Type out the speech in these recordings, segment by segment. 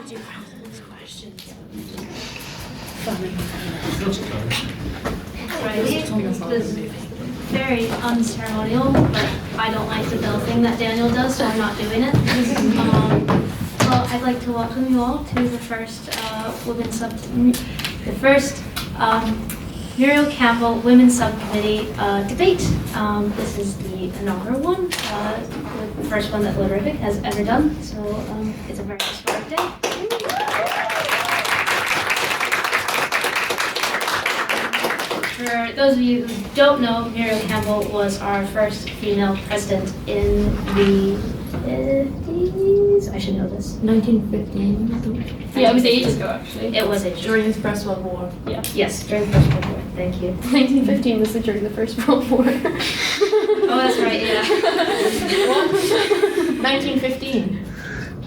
do those questions. Right, it was very unceremonial, but I don't like the bell thing that Daniel does, so I'm not doing it. Well, I'd like to welcome you all to the first Muriel Campbell Women's Subcommittee debate. This is the inaugural one, the first one that Lyra has ever done, so it's a very historic day. For those of you who don't know, Muriel Campbell was our first female president in the 50s. I should know this. 1915. Yeah, it was ages ago, actually. It was ages. During the First World War. Yeah. Yes, during the First World War. Thank you. 1915 was during the First World War. Oh, that's right, yeah. What? 1915.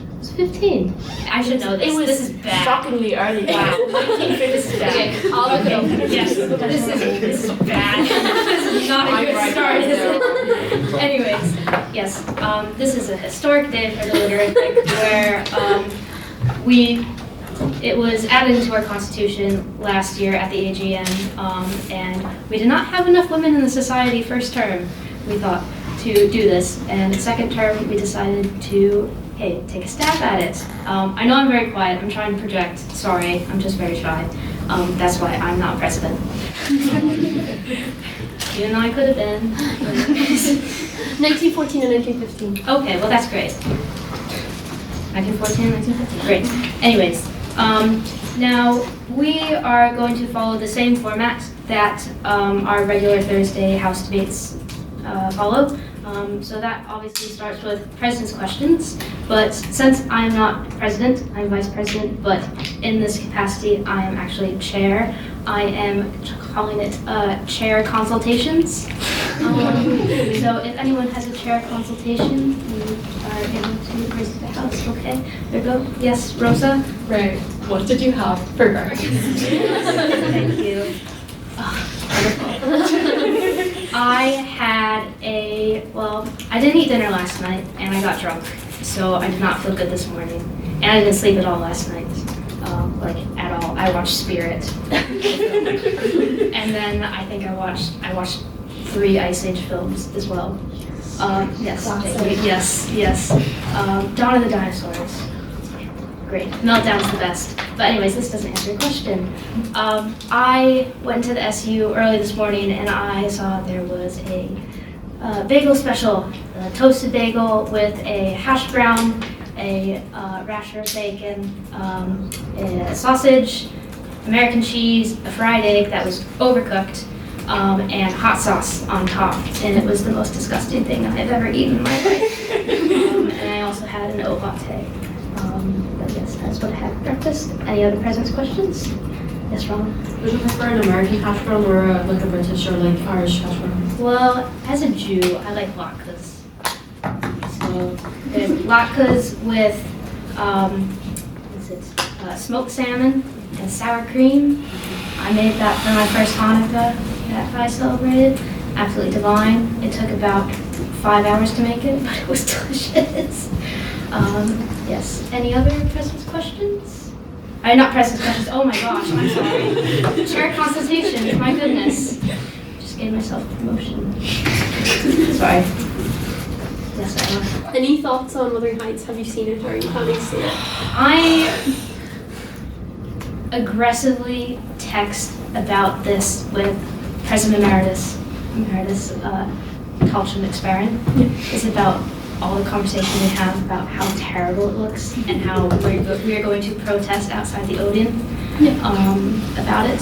It was 15. I should know this. This is bad. Shockingly early. Wow. 1915 is bad. Okay, I'll look it up. Yes, this is bad. This is not a good start, is it? Anyways, yes, this is a historic day for the Lyra, where it was added into our constitution last year at the AGM, and we did not have enough women in the society first term, we thought, to do this. And second term, we decided to, hey, take a stab at it. I know I'm very quiet, I'm trying to project, sorry, I'm just very shy. That's why I'm not president. Even though I could have been. 1914 and 1915. Okay, well that's great. 1914 and 1915, great. Anyways, now we are going to follow the same format that our regular Thursday House debates follow. So that obviously starts with President's questions, but since I'm not President, I'm Vice President, but in this capacity I am actually Chair. I am calling it Chair Consultations. So if anyone has a Chair Consultation, you are able to raise to the House. Okay, there you go. Yes, Rosa? Right. What did you have for breakfast? Thank you. I had I didn't eat dinner last night, and I got drunk, so I did not feel good this morning. And I didn't sleep at all last night, at all. I watched Spirit. And then I think I watched 3 Ice Age films as well. Yes, yes. Dawn of the Dinosaurs. Great. Meltdown's the best. But anyways, this doesn't answer your question. I went to the SU early this morning and I saw there was a bagel special, a toasted bagel with a hash brown, a rasher of bacon, a sausage, American cheese, a fried egg that was overcooked, and hot sauce on top. And it was the most disgusting thing I've ever eaten in my life. And I also had an oat latte. But yes, that's what I had for breakfast. Any other President's questions? Yes, Ron? Would you prefer an American hash brown or like a British or like Irish hash brown? Well, as a Jew, I like latkes. So there's latkes with smoked salmon and sour cream. I made that for my first Hanukkah that I celebrated. Absolutely divine. It took about 5 hours to make it, but it was delicious. Yes. Any other President's questions? Not President's questions. Oh my gosh, I'm sorry. Chair consultation. My goodness. Just gave myself a promotion. Sorry. Yes, I am. Any thoughts on Wuthering Heights? Have you seen it or are you planning to see it? I aggressively text about this with President Emeritus Talsham McSparran. It's about all the conversation we have about how terrible it looks and how we are going to protest outside the Odeon about it.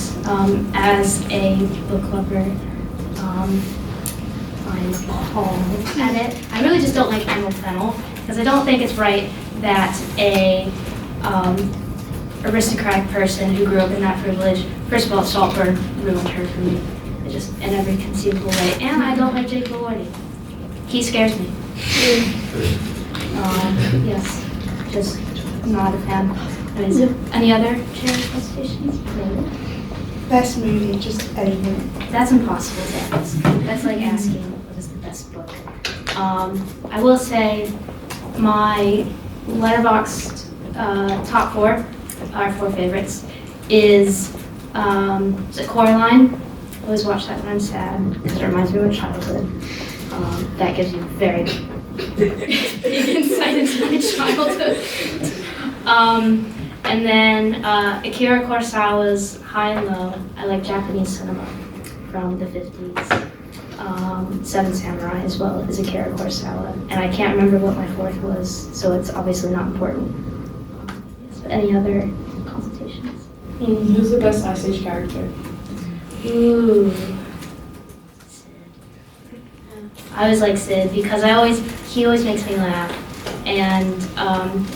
As a book lover, I'm appalled at it. I really just don't like animal fennel because I don't think it's right that a aristocratic person who grew up in that privilege, first of all, Saltburn ruined her for me. Just in every conceivable way. And I don't like Jake LaWardy. He scares me. Yes, just not a fan. Any other chair consultations? Best movie, just anything. That's impossible to ask. That's like asking what is the best book. I will say my Letterboxd top four, our four favorites, is it Coraline? I always watch that when I'm sad because it reminds me of my childhood. That gives you very big insight into my childhood. And then Akira Kurosawa's High and Low. I like Japanese cinema from the 50s. Seven Samurai as well as Akira Kurosawa. And I can't remember what my fourth was, so it's obviously not important. So any other consultations? Who's the best Ice Age character? Ooh. I always like Sid because he always makes me laugh. And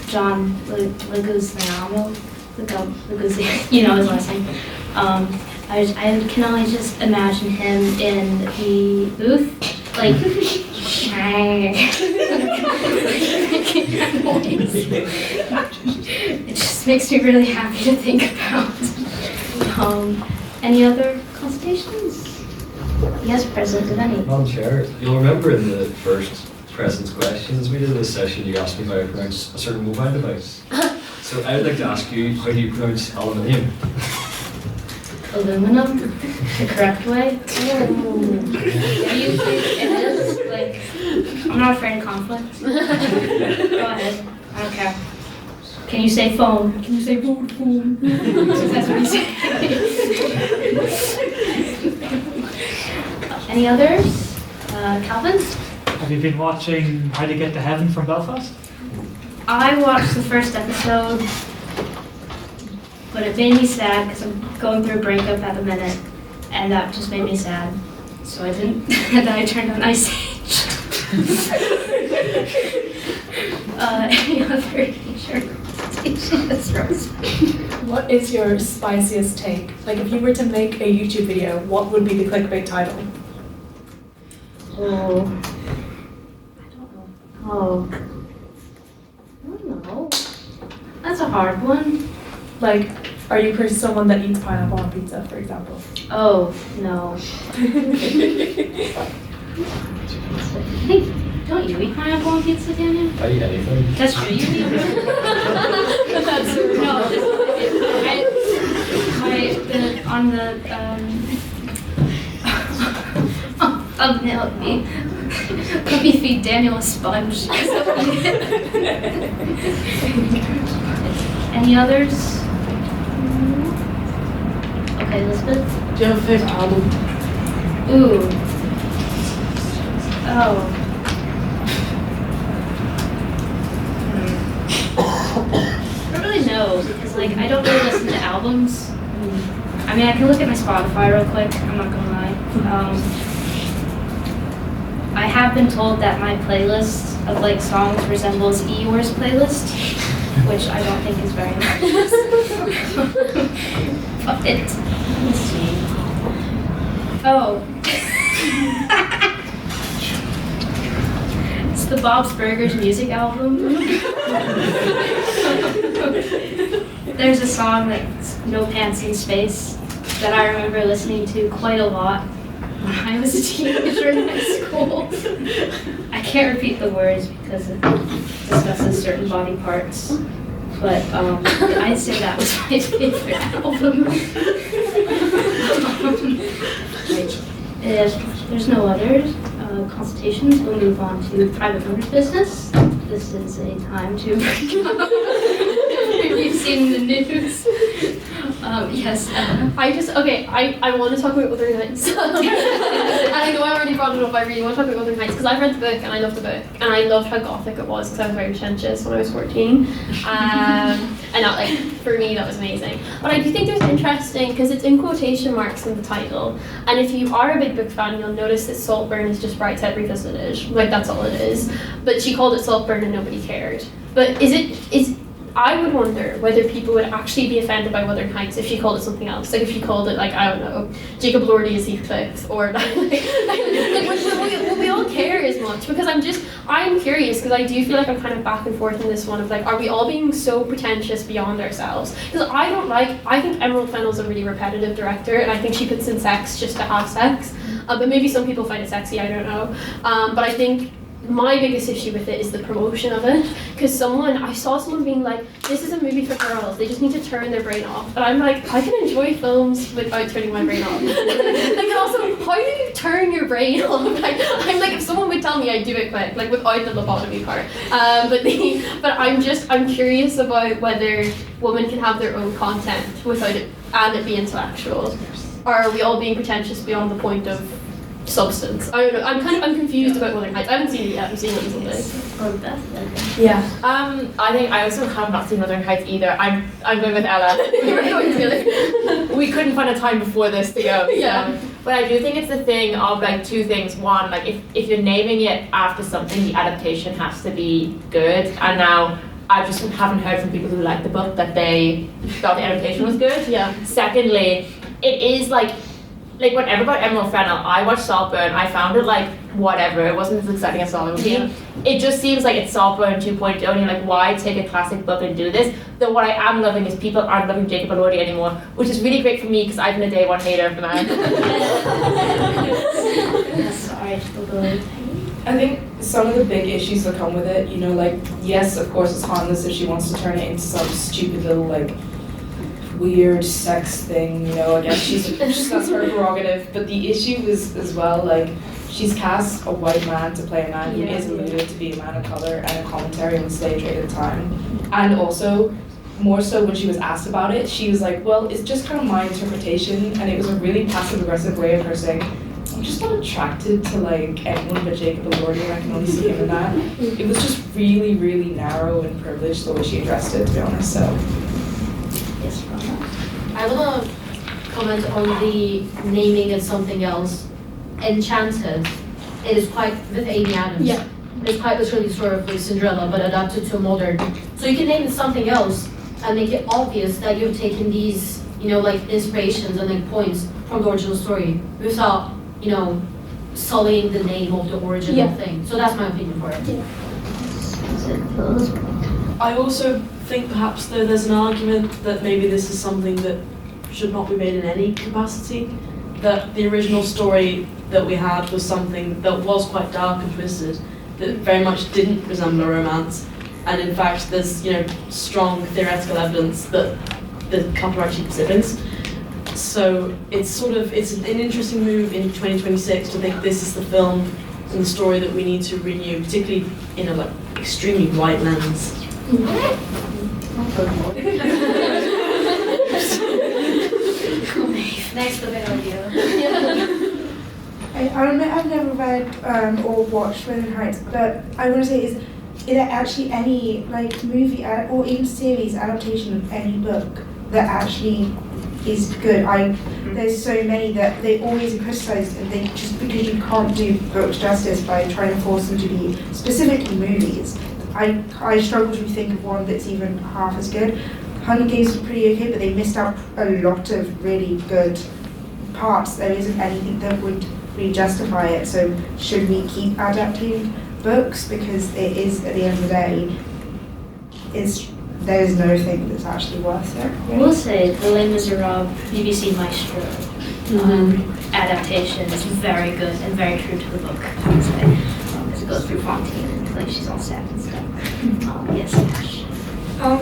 John Leguizamo, you know his last name. I can only just imagine him in the booth, like, it just makes me really happy to think about. Any other consultations? Yes, President, did any? Madam Chair, you'll remember in the first President's questions we did in this session, you asked me how I pronounce a certain mobile device. So I would like to ask you, how do you pronounce aluminium? Aluminum, the correct way. Yeah, you think it is? Like, I'm not afraid of conflict. Go ahead. I don't care. Can you say phone? Can you say phone? That's what you say. Any others? Calvin? Have you been watching How to Get to Heaven from Belfast? I watched the first episode, but it made me sad because I'm going through a breakup at the minute, and that just made me sad. So I didn't, and then I turned on Ice Age. Any other teacher consultations, Rosa? What is your spiciest take? Like, if you were to make a YouTube video, what would be the clickbait title? Oh. Oh. I don't know. That's a hard one. Like, are you someone that eats pineapple on pizza, for example? Oh, no. Hey, don't you eat pineapple on pizza, Daniel? I eat anything. That's true. You eat That's no. On the thumbnail of me. Let me feed Daniel a sponge. Any others? Okay, Elizabeth? Do you have a favorite album? Ooh. Oh. I don't really know, because like I don't really listen to albums. I mean, I can look at my Spotify real quick, I'm not gonna lie. I have been told that my playlist of like songs resembles Eeyore's playlist, which I don't think is very nice. But let's see. Oh. It's the Bob's Burgers music album. There's a song that's No Pants in Space that I remember listening to quite a lot when I was a teenager in high school. I can't repeat the words because it discusses certain body parts, but I'd say that was my favorite album. If there's no other consultations, we'll move on to private owner's business. This is a time to you've seen the news. Yes, I want to talk about Wuthering Heights. And I know I already brought it up, I really want to talk about Wuthering Heights because I've read the book and I love the book and I loved how gothic it was because I was very pretentious when I was 14. And that, like, for me, that was amazing. But I do think there's interesting, because it's in quotation marks in the title, and if you are a big book fan, you'll notice that Saltburn is just Brightside Revisited. Like, that's all it is. But she called it Saltburn and nobody cared. But I would wonder whether people would actually be offended by Wuthering Heights if she called it something else. Like if she called it, like, I don't know, Jacob Lordy is Heathcliff, or would we all care as much? Because I'm curious, because I do feel like I'm kind of back and forth in this one of like, are we all being so pretentious beyond ourselves? Because I think Emerald Fennell's a really repetitive director, and I think she puts in sex just to have sex. But maybe some people find it sexy, I don't know. But I think my biggest issue with it is the promotion of it. Because I saw someone being like, this is a movie for girls, they just need to turn their brain off. And I'm like, I can enjoy films without turning my brain off. Like, and also, how do you turn your brain off? Like, I'm like, if someone would tell me, I'd do it quick, like without the lobotomy part. But I'm curious about whether women can have their own content without it, and it be intellectual. Or are we all being pretentious beyond the point of substance? I don't know. I'm confused about Wuthering Heights. I haven't seen it yet. I'm seeing it on Sunday. Yeah. I think I also have not seen Wuthering Heights either. I'm going with Ella. We were going together. We couldn't find a time before this to go. Yeah. But I do think it's the thing of like two things. One, like if you're naming it after something, the adaptation has to be good. And now I just haven't heard from people who like the book that they thought the adaptation was good. Yeah. Secondly, it is like whatever about Emerald Fennel, I watched Saltburn, I found it like whatever, it wasn't as exciting as Saltburn would be. Yeah. It just seems like it's Saltburn 2.0 and you're like, why take a classic book and do this? Though what I am loving is people aren't loving Jacob Elordi anymore, which is really great for me because I've been a day one hater for that. Sorry, Elordi. I think some of the big issues that come with it, you know, like, yes, of course it's harmless if she wants to turn it into some stupid little, like, weird sex thing, you know, I guess that's her prerogative. But the issue is as well, like, she's cast a white man to play a man who is alluded to be a man of color and a commentary on slave trade at the time. And also, more so when she was asked about it, she was like, well, it's just kind of my interpretation, and it was a really passive-aggressive way of her saying, I'm just not attracted to like anyone but Jacob Elordi, and I can only see him in that. It was just really, really narrow and privileged the way she addressed it, to be honest, so. Yes, Rosa. I want to comment on the naming it something else. Enchanted, it is quite, with Amy Adams, Yeah. it's quite literally sort of like Cinderella, but adapted to modern. So you can name it something else and make it obvious that you've taken these, you know, like inspirations and like points from the original story without, you know, sullying the name of the original thing. So that's my opinion for it. I also think perhaps though there's an argument that maybe this is something that should not be made in any capacity, that the original story that we had was something that was quite dark and twisted, that very much didn't resemble a romance, and in fact there's, you know, strong theoretical evidence that the couple are actually siblings. So it's an interesting move in 2026 to think this is the film and the story that we need to renew, particularly in a like extremely white lens. Next to the audio. I don't know, I've never read or watched Wuthering Heights, but I want to say is there actually any like movie or even series adaptation of any book that actually is good? There's so many that they always are criticised, and they just because you can't do books justice by trying to force them to be specifically movies. I struggle to think of one that's even half as good. Hunger Games was pretty okay, but they missed out a lot of really good parts. There isn't anything that would really justify it. So should we keep adapting books? Because it is, at the end of the day, there is no thing that's actually worth it. I will say the Les Miserables BBC Maestro adaptation is very good and very true to the book, I would say, as it goes through Fontaine and like she's all sad and stuff. Yes, Ash. I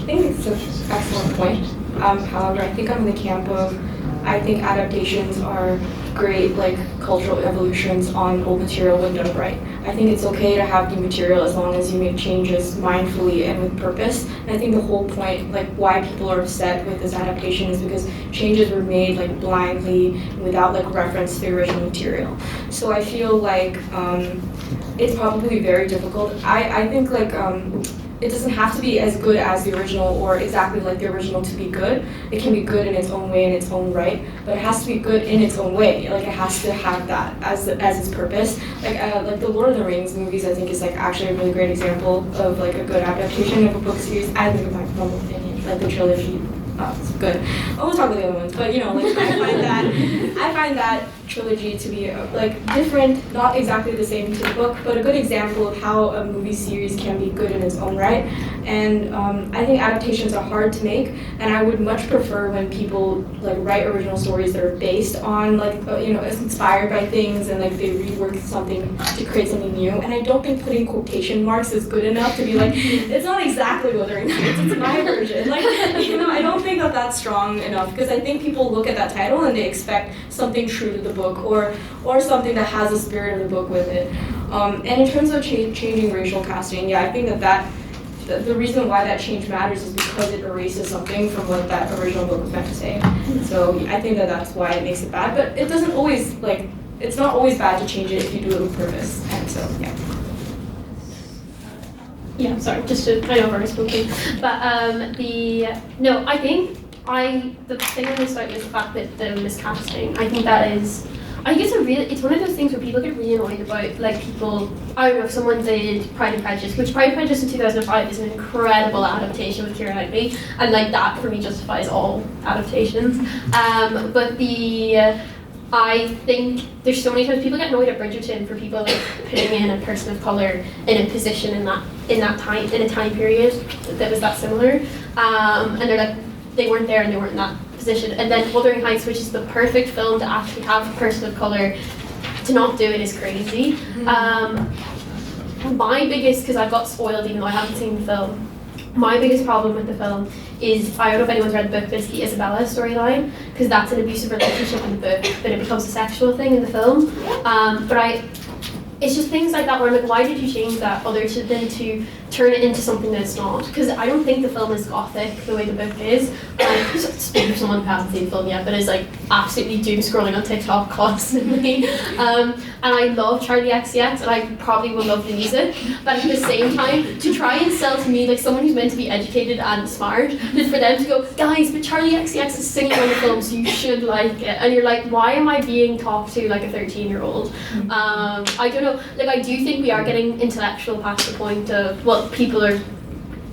think it's an excellent point. However, I think I'm in the camp of, I think adaptations are great, like cultural evolutions on old material when done right. I think it's okay to have new material as long as you make changes mindfully and with purpose. And I think the whole point, like why people are upset with this adaptation, is because changes were made like blindly without like reference to the original material. So I feel like it's probably very difficult. I think like it doesn't have to be as good as the original or exactly like the original to be good. It can be good in its own way, in its own right, but it has to be good in its own way. Like it has to have that as its purpose. Like the Lord of the Rings movies, I think is like actually a really great example of like a good adaptation of a book series. I think in my humble opinion, like the trilogy, it's good. I won't talk about the other ones, but you know, like I find that trilogy to be like different, not exactly the same to the book, but a good example of how a movie series can be good in its own right. and I think adaptations are hard to make, and I would much prefer when people like write original stories that are based on like inspired by things, and like they rework something to create something new. And I don't think putting quotation marks is good enough to be like, it's not exactly Wuthering Heights, it's my version. Like, I don't think that that's strong enough, because I think people look at that title and they expect something true to the book, or something that has the spirit of the book with it. And in terms of changing racial casting, yeah, I think that the reason why that change matters is because it erases something from what that original book was meant to say. So I think that that's why it makes it bad, but it doesn't always, it's not always bad to change it if you do it with purpose, and so, yeah. Yeah, sorry, just to, I know I've already spoken, but no, I think the thing I'm going to start with the fact that the miscasting, I think it's one of those things where people get really annoyed about, like people, I don't know, if someone did Pride and Prejudice, which Pride and Prejudice in 2005 is an incredible adaptation with Keira Knightley, and like that for me justifies all adaptations, but I think there's so many times people get annoyed at Bridgerton for people like putting in a person of colour in a position in a time period that was that similar, and they're like, they weren't there and they weren't in that position. And then Wuthering Heights, which is the perfect film to actually have a person of colour, to not do it is crazy. My biggest, because I got spoiled even though I haven't seen the film, my biggest problem with the film is, I don't know if anyone's read the book, but it's the Isabella storyline, because that's an abusive relationship in the book, but it becomes a sexual thing in the film. It's just things like that where I'm like, why did you change that other than to turn it into something that it's not? Because I don't think the film is gothic the way the book is. Speaking of someone who hasn't seen the film yet, but is like absolutely doom scrolling on TikTok constantly. And I love Charlie XCX, and I probably will love the music. But at the same time, to try and sell to me like someone who's meant to be educated and smart, just for them to go, guys, but Charlie XCX is singing on the film, so you should like it. And you're like, why am I being talked to like a 13-year-old? I don't know. Like, I do think we are getting intellectual past the point of, well, people are,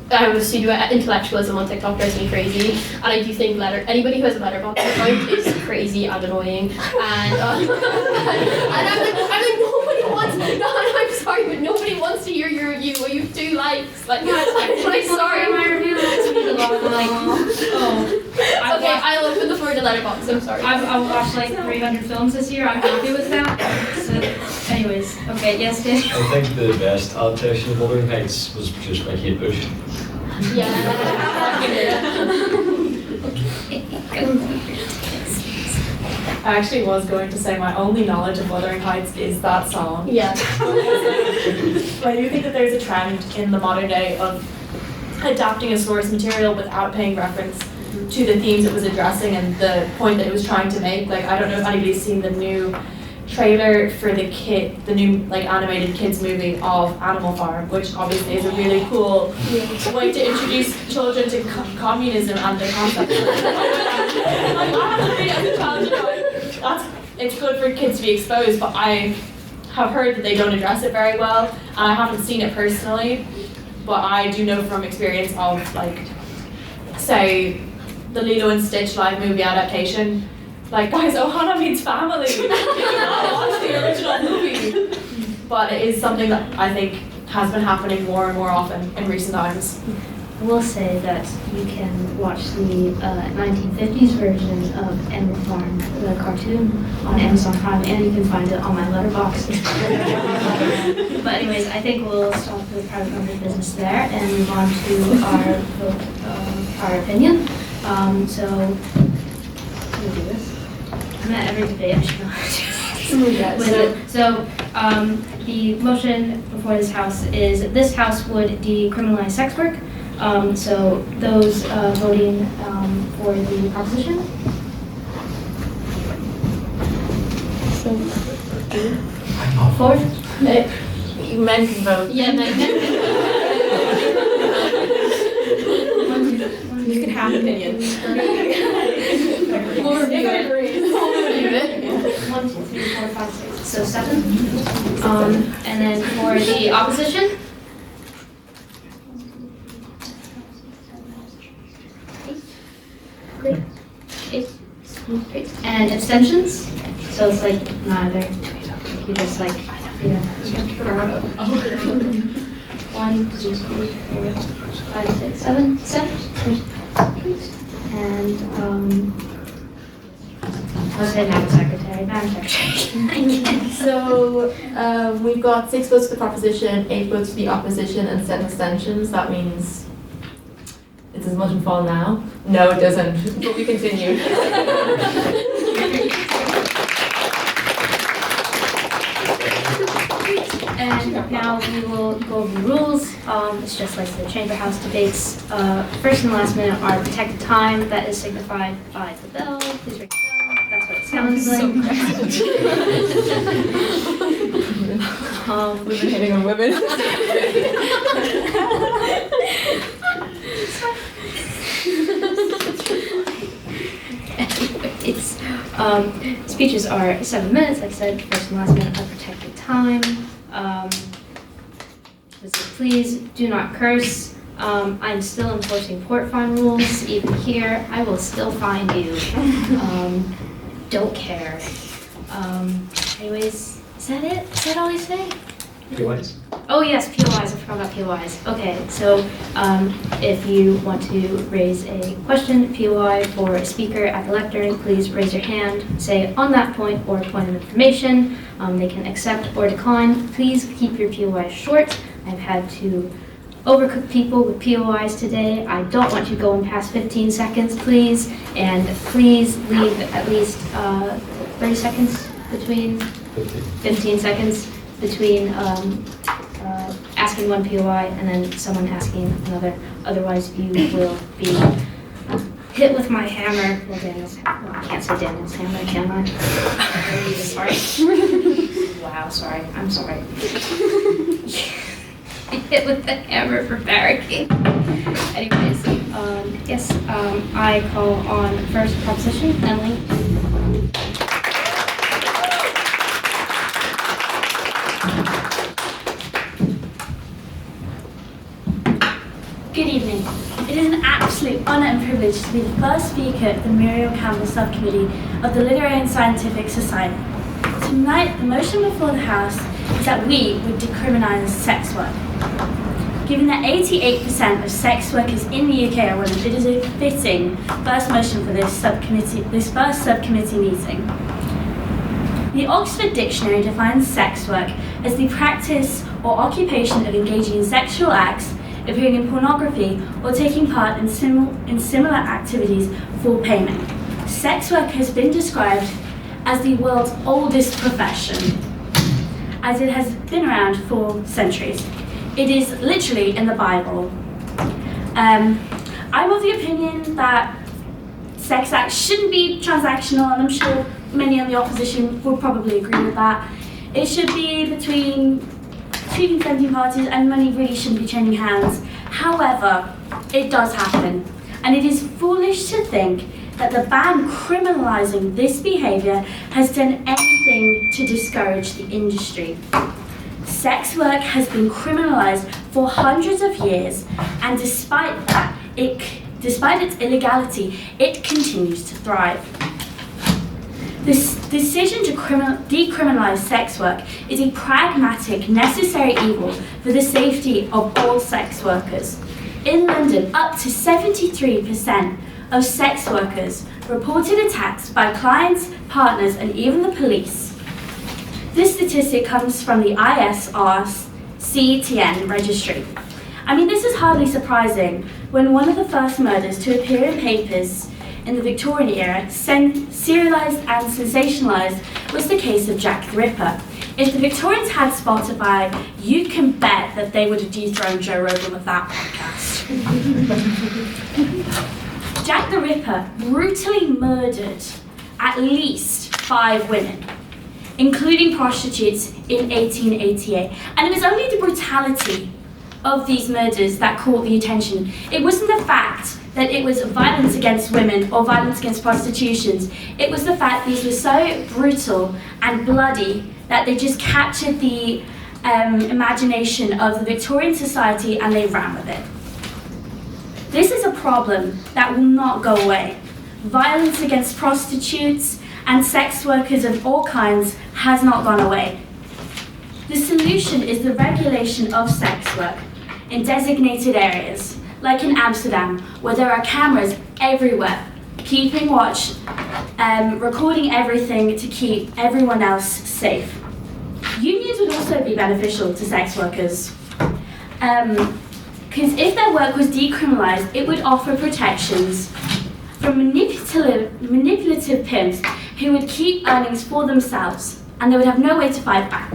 intellectualism on TikTok drives me crazy, and I do think anybody who has a letterbox account is crazy and annoying, and I'm like, nobody wants, I'm sorry, but nobody wants to hear your review where you have 2 likes, like, I'm sorry, my review okay, I'll open the floor to letterbox, I'm sorry. I've watched like 300 films this year, I'm happy with that. So, anyways, okay, yes, Dan? I think the best adaptation of Wuthering Heights was produced by Kate Bush. Yeah. I actually was going to say my only knowledge of Wuthering Heights is that song. Yeah. But I do think that there's a trend in the modern day of adapting a source material without paying reference to the themes it was addressing and the point that it was trying to make. Like, I don't know if anybody's seen the new trailer for the new like animated kids movie of Animal Farm, which obviously is a really cool way to introduce children to communism and the concept. It's good for kids to be exposed, but I have heard that they don't address it very well, and I haven't seen it personally, but I do know from experience of, like, say, the Lilo and Stitch live movie adaptation. Like, guys, Ohana means family. You cannot watch the original movie. But it is something that I think has been happening more and more often in recent times. I will say that you can watch the 1950s version of Animal Farm, the cartoon, on Amazon Prime, and you can find it on my letterbox. But anyways, I think we'll stop the private company business there and move on to our vote, our opinion. So, can we do this? I'm at every debate, I should know how to do this. So, the motion before this house is this house would decriminalize sex work. So those voting for the proposition. So, 4? Men can vote. Yeah, men can You can have opinions. 4 of you. 1, 2, 3, 4, 5, 6. So 7. And then for the opposition. Great. And abstentions? So it's like neither. You just like, yeah. 1, 1, 2, 3, 4, 5, 6, 7, 7. And I'll say Madam Secretary. Madam Secretary. So we've got 6 votes for the proposition, 8 votes for the opposition, and 7 abstentions. That means it does motion fall now? No, it doesn't. But we continue. And now we will go over the rules. It's just like the Chamber House debates. First and last minute are protected time. That is signified by the bell. Please ring the bell. That's what it sounds like. We've been hitting on women. Speeches are 7 minutes. Like I said, first and last minute are protected time. Please do not curse. I'm still enforcing port fine rules. Even here, I will still fine you. Don't care. Anyways, is that it? Is that all I say? POIs. Oh yes, POIs. I forgot about POIs. Okay, so if you want to raise a question, POI for a speaker at the lectern, please raise your hand, say on that point or point of information. They can accept or decline. Please keep your POIs short. I've had to overcook people with POIs today. I don't want you going past 15 seconds, please. And please leave at least 30 seconds between 15 seconds between asking one POI and then someone asking another. Otherwise, you will be hit with my hammer. Well, I can't say Daniel's hammer, can I? Sorry. Wow, sorry. I'm sorry. Hit with the hammer for barricade. Anyways, yes, I call on first proposition, Emily. Good evening. It is an absolute honour and privilege to be the first speaker at the Muriel Campbell Subcommittee of the Literary and Scientific Society. Tonight, the motion before the House is that we would decriminalise sex work. Given that 88% of sex workers in the UK are women, it is a fitting first motion for this first subcommittee meeting. The Oxford Dictionary defines sex work as the practice or occupation of engaging in sexual acts, appearing in pornography, or taking part in similar activities for payment. Sex work has been described as the world's oldest profession, as it has been around for centuries. It is literally in the Bible. I'm of the opinion that sex acts shouldn't be transactional, and I'm sure many in the opposition would probably agree with that. It should be between two consenting parties, and money really shouldn't be changing hands. However, it does happen, and it is foolish to think that the ban criminalising this behaviour has done anything to discourage the industry. Sex work has been criminalised for hundreds of years, and despite its illegality, it continues to thrive. This decision to decriminalise sex work is a pragmatic, necessary evil for the safety of all sex workers. In London, up to 73% of sex workers reported attacks by clients, partners, and even the police. This statistic comes from the ISRCTN registry. I mean, this is hardly surprising when one of the first murders to appear in papers in the Victorian era, serialised and sensationalised, was the case of Jack the Ripper. If the Victorians had Spotify, you can bet that they would have dethroned Joe Rogan with that podcast. Jack the Ripper brutally murdered at least 5 women, including prostitutes, in 1888. And it was only the brutality of these murders that caught the attention. It wasn't the fact that it was violence against women or violence against prostitutions. It was the fact these were so brutal and bloody that they just captured the imagination of the Victorian society, and they ran with it. This is a problem that will not go away. Violence against prostitutes and sex workers of all kinds has not gone away. The solution is the regulation of sex work. in designated areas, like in Amsterdam, where there are cameras everywhere, keeping watch, recording everything to keep everyone else safe. Unions would also be beneficial to sex workers, because if their work was decriminalised, it would offer protections from manipulative pimps who would keep earnings for themselves, and they would have no way to fight back.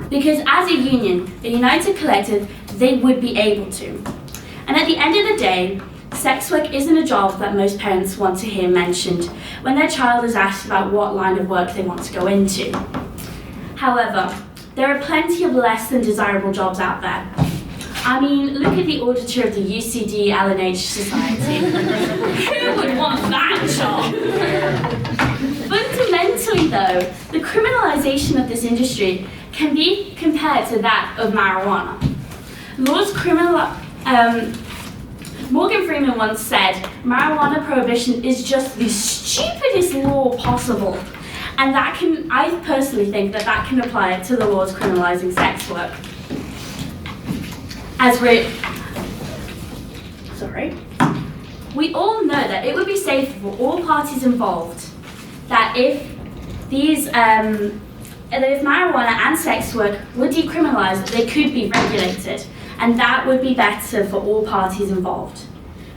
Because as a union, a united collective, they would be able to. And at the end of the day, sex work isn't a job that most parents want to hear mentioned when their child is asked about what line of work they want to go into. However, there are plenty of less than desirable jobs out there. I mean, look at the auditor of the UCD LNH Society. Who would want that job? Fundamentally though, the criminalisation of this industry can be compared to that of marijuana. Morgan Freeman once said, marijuana prohibition is just the stupidest law possible. And I personally think that can apply to the laws criminalising sex work. We all know that it would be safer for all parties involved that if marijuana and sex work were decriminalised, they could be regulated, and that would be better for all parties involved.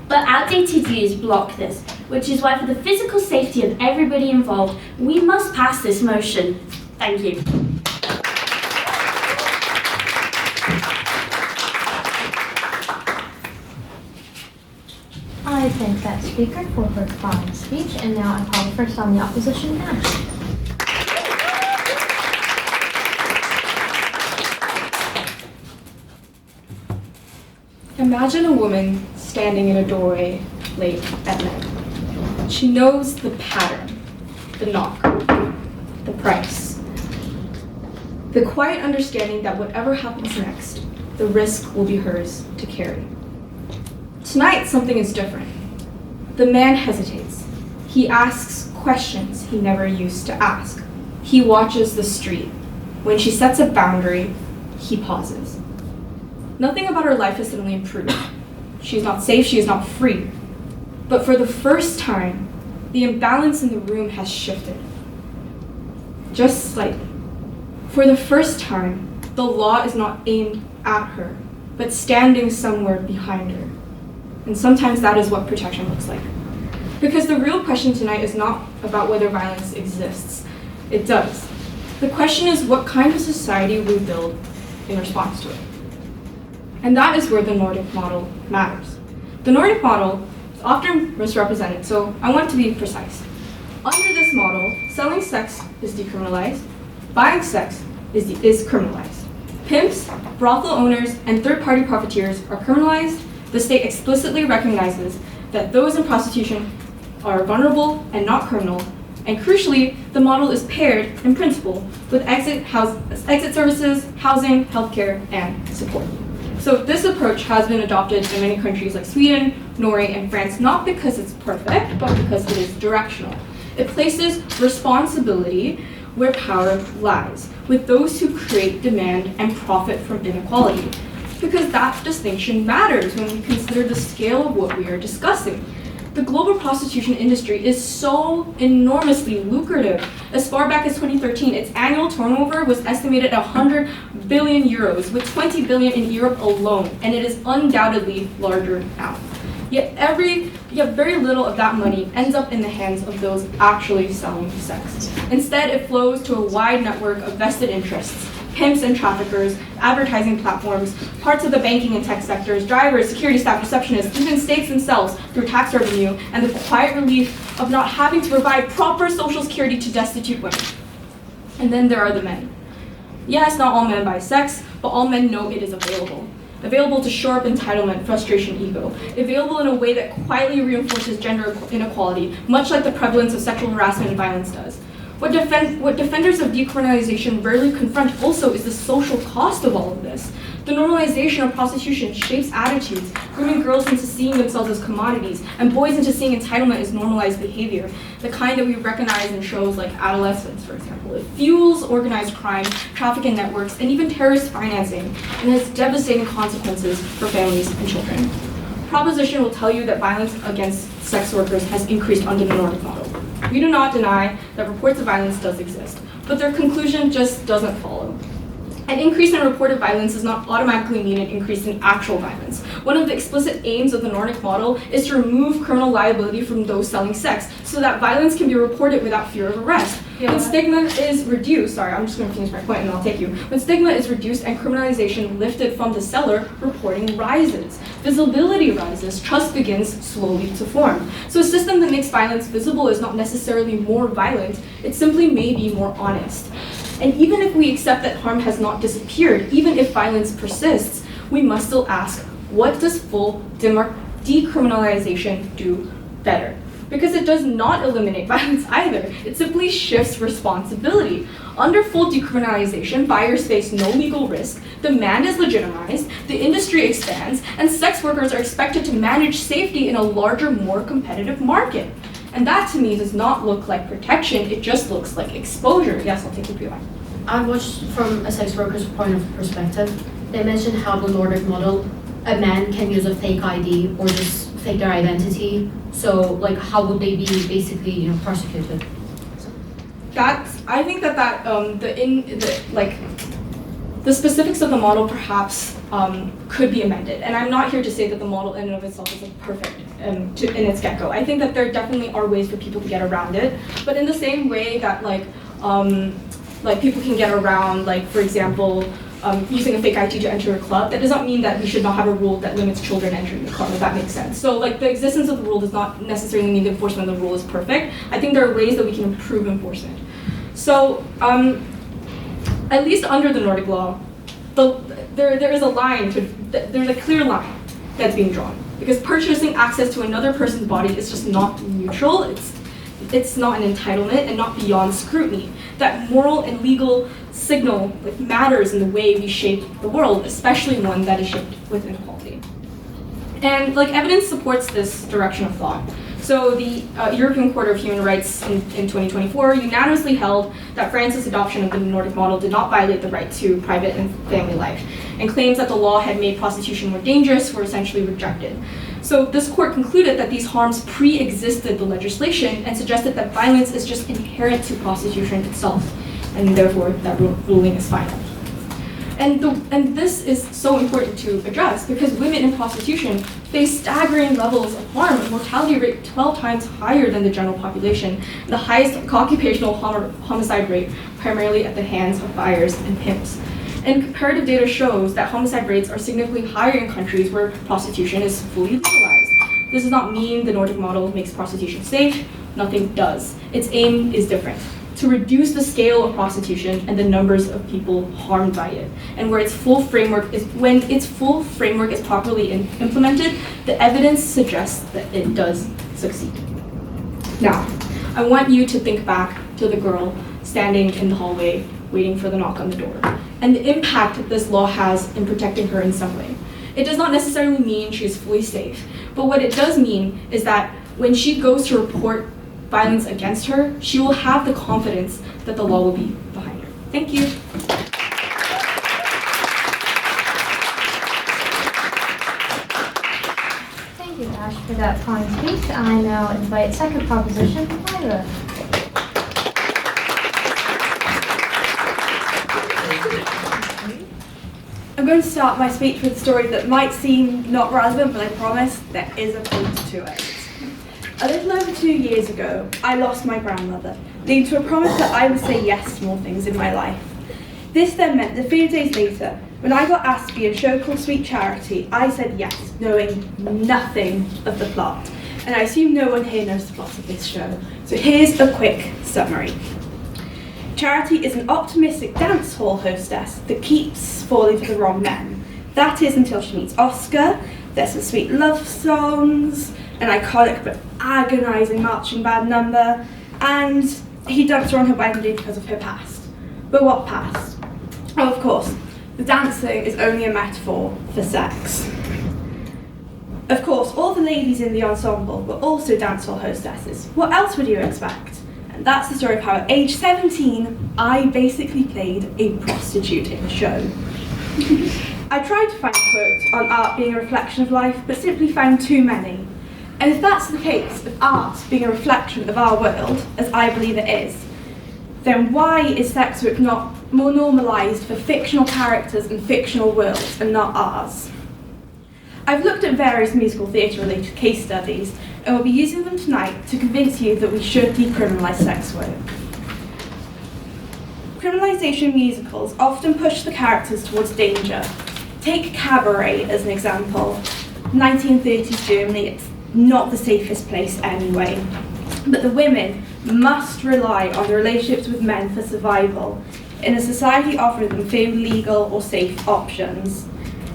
But outdated views block this, which is why for the physical safety of everybody involved, we must pass this motion. Thank you. I thank that speaker for her fine speech, and now I call the first on the opposition action. Imagine a woman standing in a doorway late at night. She knows the pattern, the knock, the price. The quiet understanding that whatever happens next, the risk will be hers to carry. Tonight, something is different. The man hesitates. He asks questions he never used to ask. He watches the street. When she sets a boundary, he pauses. Nothing about her life has suddenly improved. She is not safe, she is not free. But for the first time, the imbalance in the room has shifted. Just slightly. For the first time, the law is not aimed at her, but standing somewhere behind her. And sometimes that is what protection looks like. Because the real question tonight is not about whether violence exists. It does. The question is what kind of society we build in response to it. And that is where the Nordic model matters. The Nordic model is often misrepresented, so I want to be precise. Under this model, selling sex is decriminalized, buying sex is criminalized. Pimps, brothel owners, and third-party profiteers are criminalized. The state explicitly recognizes that those in prostitution are vulnerable and not criminal, and crucially, the model is paired, in principle, with exit services, housing, healthcare, and support. So this approach has been adopted in many countries like Sweden, Norway, and France, not because it's perfect, but because it is directional. It places responsibility where power lies, with those who create demand and profit from inequality. Because that distinction matters when we consider the scale of what we are discussing. The global prostitution industry is so enormously lucrative. As far back as 2013, its annual turnover was estimated at 100 billion euros, with 20 billion in Europe alone, and it is undoubtedly larger now. Yet very little of that money ends up in the hands of those actually selling sex. Instead, it flows to a wide network of vested interests, pimps and traffickers, advertising platforms, parts of the banking and tech sectors, drivers, security staff, receptionists, even states themselves through tax revenue and the quiet relief of not having to provide proper social security to destitute women. And then there are the men. Yes, not all men buy sex, but all men know it is available. Available to shore up entitlement, frustration, ego. Available in a way that quietly reinforces gender inequality, much like the prevalence of sexual harassment and violence does. What defenders of decriminalization rarely confront also is the social cost of all of this. The normalization of prostitution shapes attitudes, grooming girls into seeing themselves as commodities, and boys into seeing entitlement as normalized behavior, the kind that we recognize in shows like Adolescence, for example. It fuels organized crime, trafficking networks, and even terrorist financing, and has devastating consequences for families and children. Proposition will tell you that violence against sex workers has increased under the Nordic model. We do not deny that reports of violence does exist, but their conclusion just doesn't follow. An increase in reported violence does not automatically mean an increase in actual violence. One of the explicit aims of the Nordic model is to remove criminal liability from those selling sex so that violence can be reported without fear of arrest. When stigma is reduced, I'm just going to finish my point and I'll take you. When stigma is reduced and criminalization lifted from the seller, reporting rises. Visibility rises, trust begins slowly to form. So a system that makes violence visible is not necessarily more violent, it simply may be more honest. And even if we accept that harm has not disappeared, even if violence persists, we must still ask, what does full decriminalization do better? Because it does not eliminate violence either. It simply shifts responsibility. Under full decriminalization, buyers face no legal risk, demand is legitimized, the industry expands, and sex workers are expected to manage safety in a larger, more competitive market. And that to me does not look like protection, it just looks like exposure. Yes, I'll take your POI. I watched from a sex worker's point of perspective. They mentioned how the Nordic model, a man can use a fake ID or just fake their identity. So like how would they be basically, prosecuted? I think that the specifics of the model perhaps could be amended. And I'm not here to say that the model in and of itself is perfect in its get-go. I think that there definitely are ways for people to get around it. But in the same way that people can get around, for example, using a fake ID to enter a club, that does not mean that we should not have a rule that limits children entering the club, if that makes sense. So the existence of the rule does not necessarily mean the enforcement of the rule is perfect. I think there are ways that we can improve enforcement. So at least under the Nordic law, there is a line, there's a clear line that's being drawn. Because purchasing access to another person's body is just not neutral, it's not an entitlement and not beyond scrutiny. That moral and legal signal matters in the way we shape the world, especially one that is shaped with inequality. And evidence supports this direction of thought. So the European Court of Human Rights in 2024 unanimously held that France's adoption of the Nordic model did not violate the right to private and family life, and claims that the law had made prostitution more dangerous were essentially rejected. So this court concluded that these harms pre-existed the legislation and suggested that violence is just inherent to prostitution itself, and therefore that ruling is final. And this is so important to address because women in prostitution face staggering levels of harm, a mortality rate 12 times higher than the general population, the highest occupational homicide rate primarily at the hands of buyers and pimps. And comparative data shows that homicide rates are significantly higher in countries where prostitution is fully legalized. This does not mean the Nordic model makes prostitution safe, nothing does. Its aim is different. To reduce the scale of prostitution and the numbers of people harmed by it. And when its full framework is properly implemented, the evidence suggests that it does succeed. Now, I want you to think back to the girl standing in the hallway waiting for the knock on the door, and the impact that this law has in protecting her in some way. It does not necessarily mean she is fully safe, but what it does mean is that when she goes to report violence against her, she will have the confidence that the law will be behind her. Thank you. Thank you, Ash, for that fine speech. I now invite second proposition, Lyra. I'm going to start my speech with a story that might seem not relevant, but I promise there is a point to it. A little over 2 years ago, I lost my grandmother, leading to a promise that I would say yes to more things in my life. This then meant that a few days later, when I got asked to be in a show called Sweet Charity, I said yes, knowing nothing of the plot. And I assume no one here knows the plot of this show. So here's a quick summary. Charity is an optimistic dance hall hostess that keeps falling for the wrong men. That is until she meets Oscar, there's some sweet love songs, an iconic but agonising marching band number, and he dumped her on her wedding day because of her past. But what past? Oh, of course, the dancing is only a metaphor for sex. Of course, all the ladies in the ensemble were also dancehall hostesses. What else would you expect? And that's the story of how at age 17, I basically played a prostitute in a show. I tried to find quotes on art being a reflection of life, but simply found too many. And if that's the case, of art being a reflection of our world, as I believe it is, then why is sex work not more normalised for fictional characters and fictional worlds and not ours? I've looked at various musical theatre related case studies and will be using them tonight to convince you that we should decriminalise sex work. Criminalisation musicals often push the characters towards danger. Take Cabaret as an example. 1930s Germany, it's not the safest place anyway. But the women must rely on their relationships with men for survival in a society offering them few legal or safe options.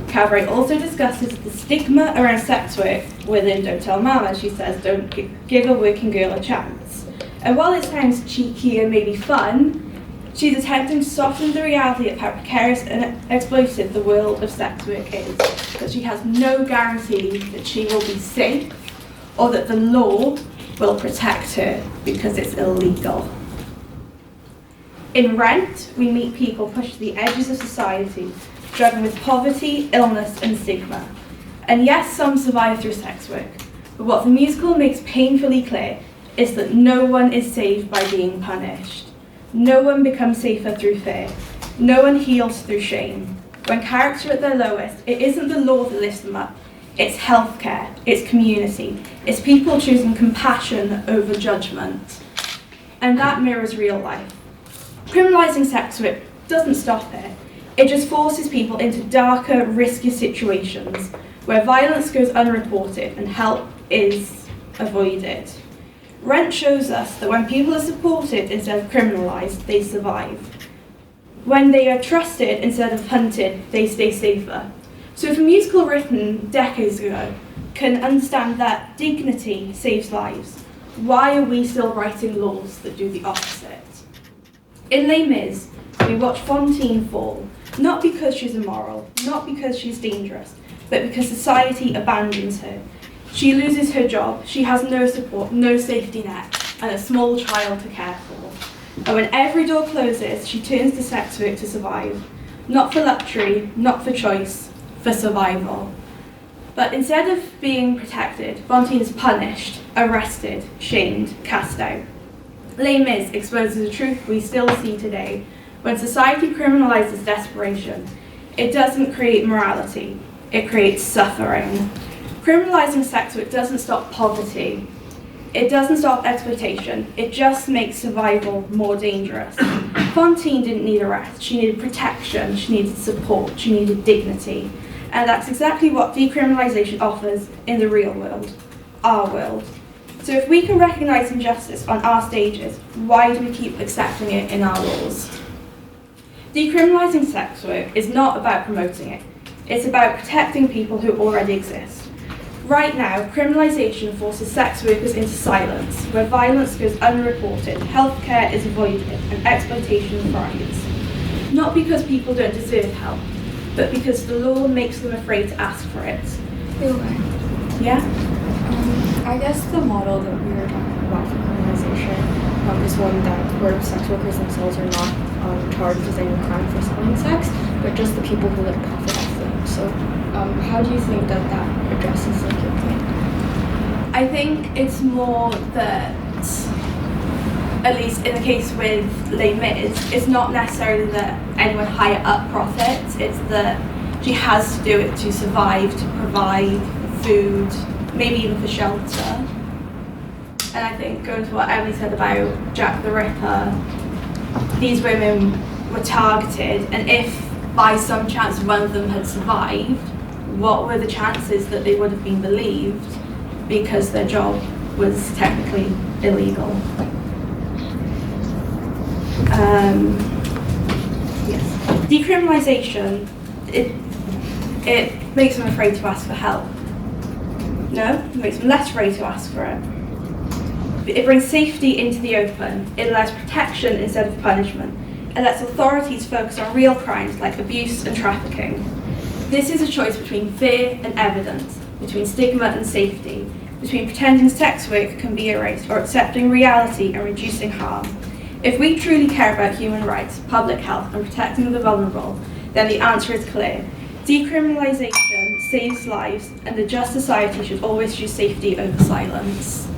Cabaret also discusses the stigma around sex work within Don't Tell Mama. She says, don't give a working girl a chance. And while it sounds cheeky and maybe fun, she's attempting to soften the reality of how precarious and exploited the world of sex work is. That she has no guarantee that she will be safe or that the law will protect her because it's illegal. In Rent, we meet people pushed to the edges of society, struggling with poverty, illness and stigma. And yes, some survive through sex work, but what the musical makes painfully clear is that no one is saved by being punished. No one becomes safer through fear. No one heals through shame. When characters are at their lowest, it isn't the law that lifts them up. It's healthcare, it's community, it's people choosing compassion over judgment. And that mirrors real life. Criminalising sex work doesn't stop here. It just forces people into darker, riskier situations where violence goes unreported and help is avoided. Rent shows us that when people are supported instead of criminalised, they survive. When they are trusted instead of hunted, they stay safer. So if a musical written decades ago can understand that dignity saves lives, why are we still writing laws that do the opposite? In Les Mis, we watch Fantine fall, not because she's immoral, not because she's dangerous, but because society abandons her. She loses her job, she has no support, no safety net, and a small child to care for. And when every door closes, she turns to sex work to survive. Not for luxury, not for choice, for survival. But instead of being protected, Fantine is punished, arrested, shamed, cast out. Les Mis exposes the truth we still see today. When society criminalises desperation, it doesn't create morality, it creates suffering. Criminalising sex work doesn't stop poverty, it doesn't stop exploitation, it just makes survival more dangerous. Fantine didn't need arrest, she needed protection, she needed support, she needed dignity. And that's exactly what decriminalisation offers in the real world, our world. So if we can recognise injustice on our stages, why do we keep accepting it in our laws? Decriminalising sex work is not about promoting it, it's about protecting people who already exist. Right now, criminalisation forces sex workers into silence, where violence goes unreported, healthcare is avoided, and exploitation thrives. Not because people don't deserve help, but because the law makes them afraid to ask for it. Yeah? I guess the model that we were talking about for criminalization is one that where sex workers themselves are not charged with any crime for selling sex, but just the people who profit off them. So how do you think that addresses your point? I think it's more that, at least in the case with Les Mis, it's not necessarily that anyone higher up profits, it's that she has to do it to survive, to provide food, maybe even for shelter. And I think going to what Emily said about Jack the Ripper, these women were targeted, and if by some chance one of them had survived, what were the chances that they would have been believed because their job was technically illegal? Yes. Decriminalisation, it makes them afraid to ask for help. No, it makes them less afraid to ask for it. It brings safety into the open. It allows protection instead of punishment. It lets authorities focus on real crimes like abuse and trafficking. This is a choice between fear and evidence, between stigma and safety, between pretending sex work can be erased or accepting reality and reducing harm. If we truly care about human rights, public health and protecting the vulnerable, then the answer is clear. Decriminalisation saves lives, and a just society should always choose safety over silence.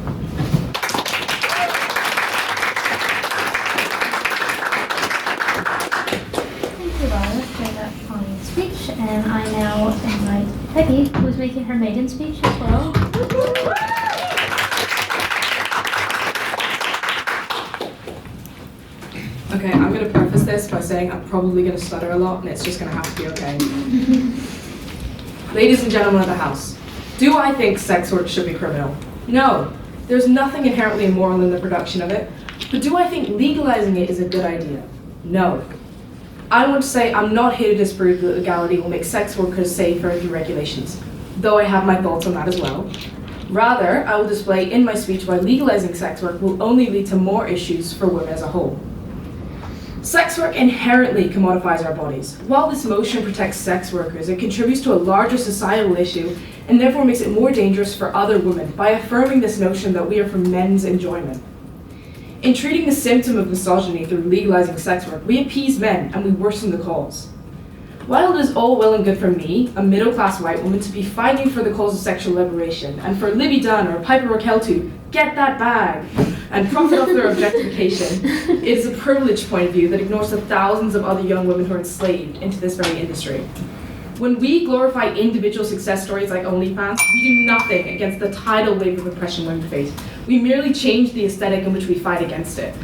Thank you, Lyra, for that fine speech. And I now invite Peggy, who is making her maiden speech as well. Okay, I'm going to preface this by saying I'm probably going to stutter a lot, and it's just going to have to be okay. Ladies and gentlemen of the House, do I think sex work should be criminal? No. There's nothing inherently immoral in the production of it. But do I think legalizing it is a good idea? No. I want to say I'm not here to disprove that legality will make sex workers safer through regulations, though I have my thoughts on that as well. Rather, I will display in my speech why legalizing sex work will only lead to more issues for women as a whole. Sex work inherently commodifies our bodies. While this motion protects sex workers, it contributes to a larger societal issue and therefore makes it more dangerous for other women by affirming this notion that we are for men's enjoyment. In treating the symptom of misogyny through legalizing sex work, we appease men and we worsen the cause. While it is all well and good for me, a middle-class white woman, to be fighting for the cause of sexual liberation, and for Libby Dunn or Piper Raquel to get that bag and profit off their objectification, it is a privileged point of view that ignores the thousands of other young women who are enslaved into this very industry. When we glorify individual success stories like OnlyFans, we do nothing against the tidal wave of oppression women face. We merely change the aesthetic in which we fight against it.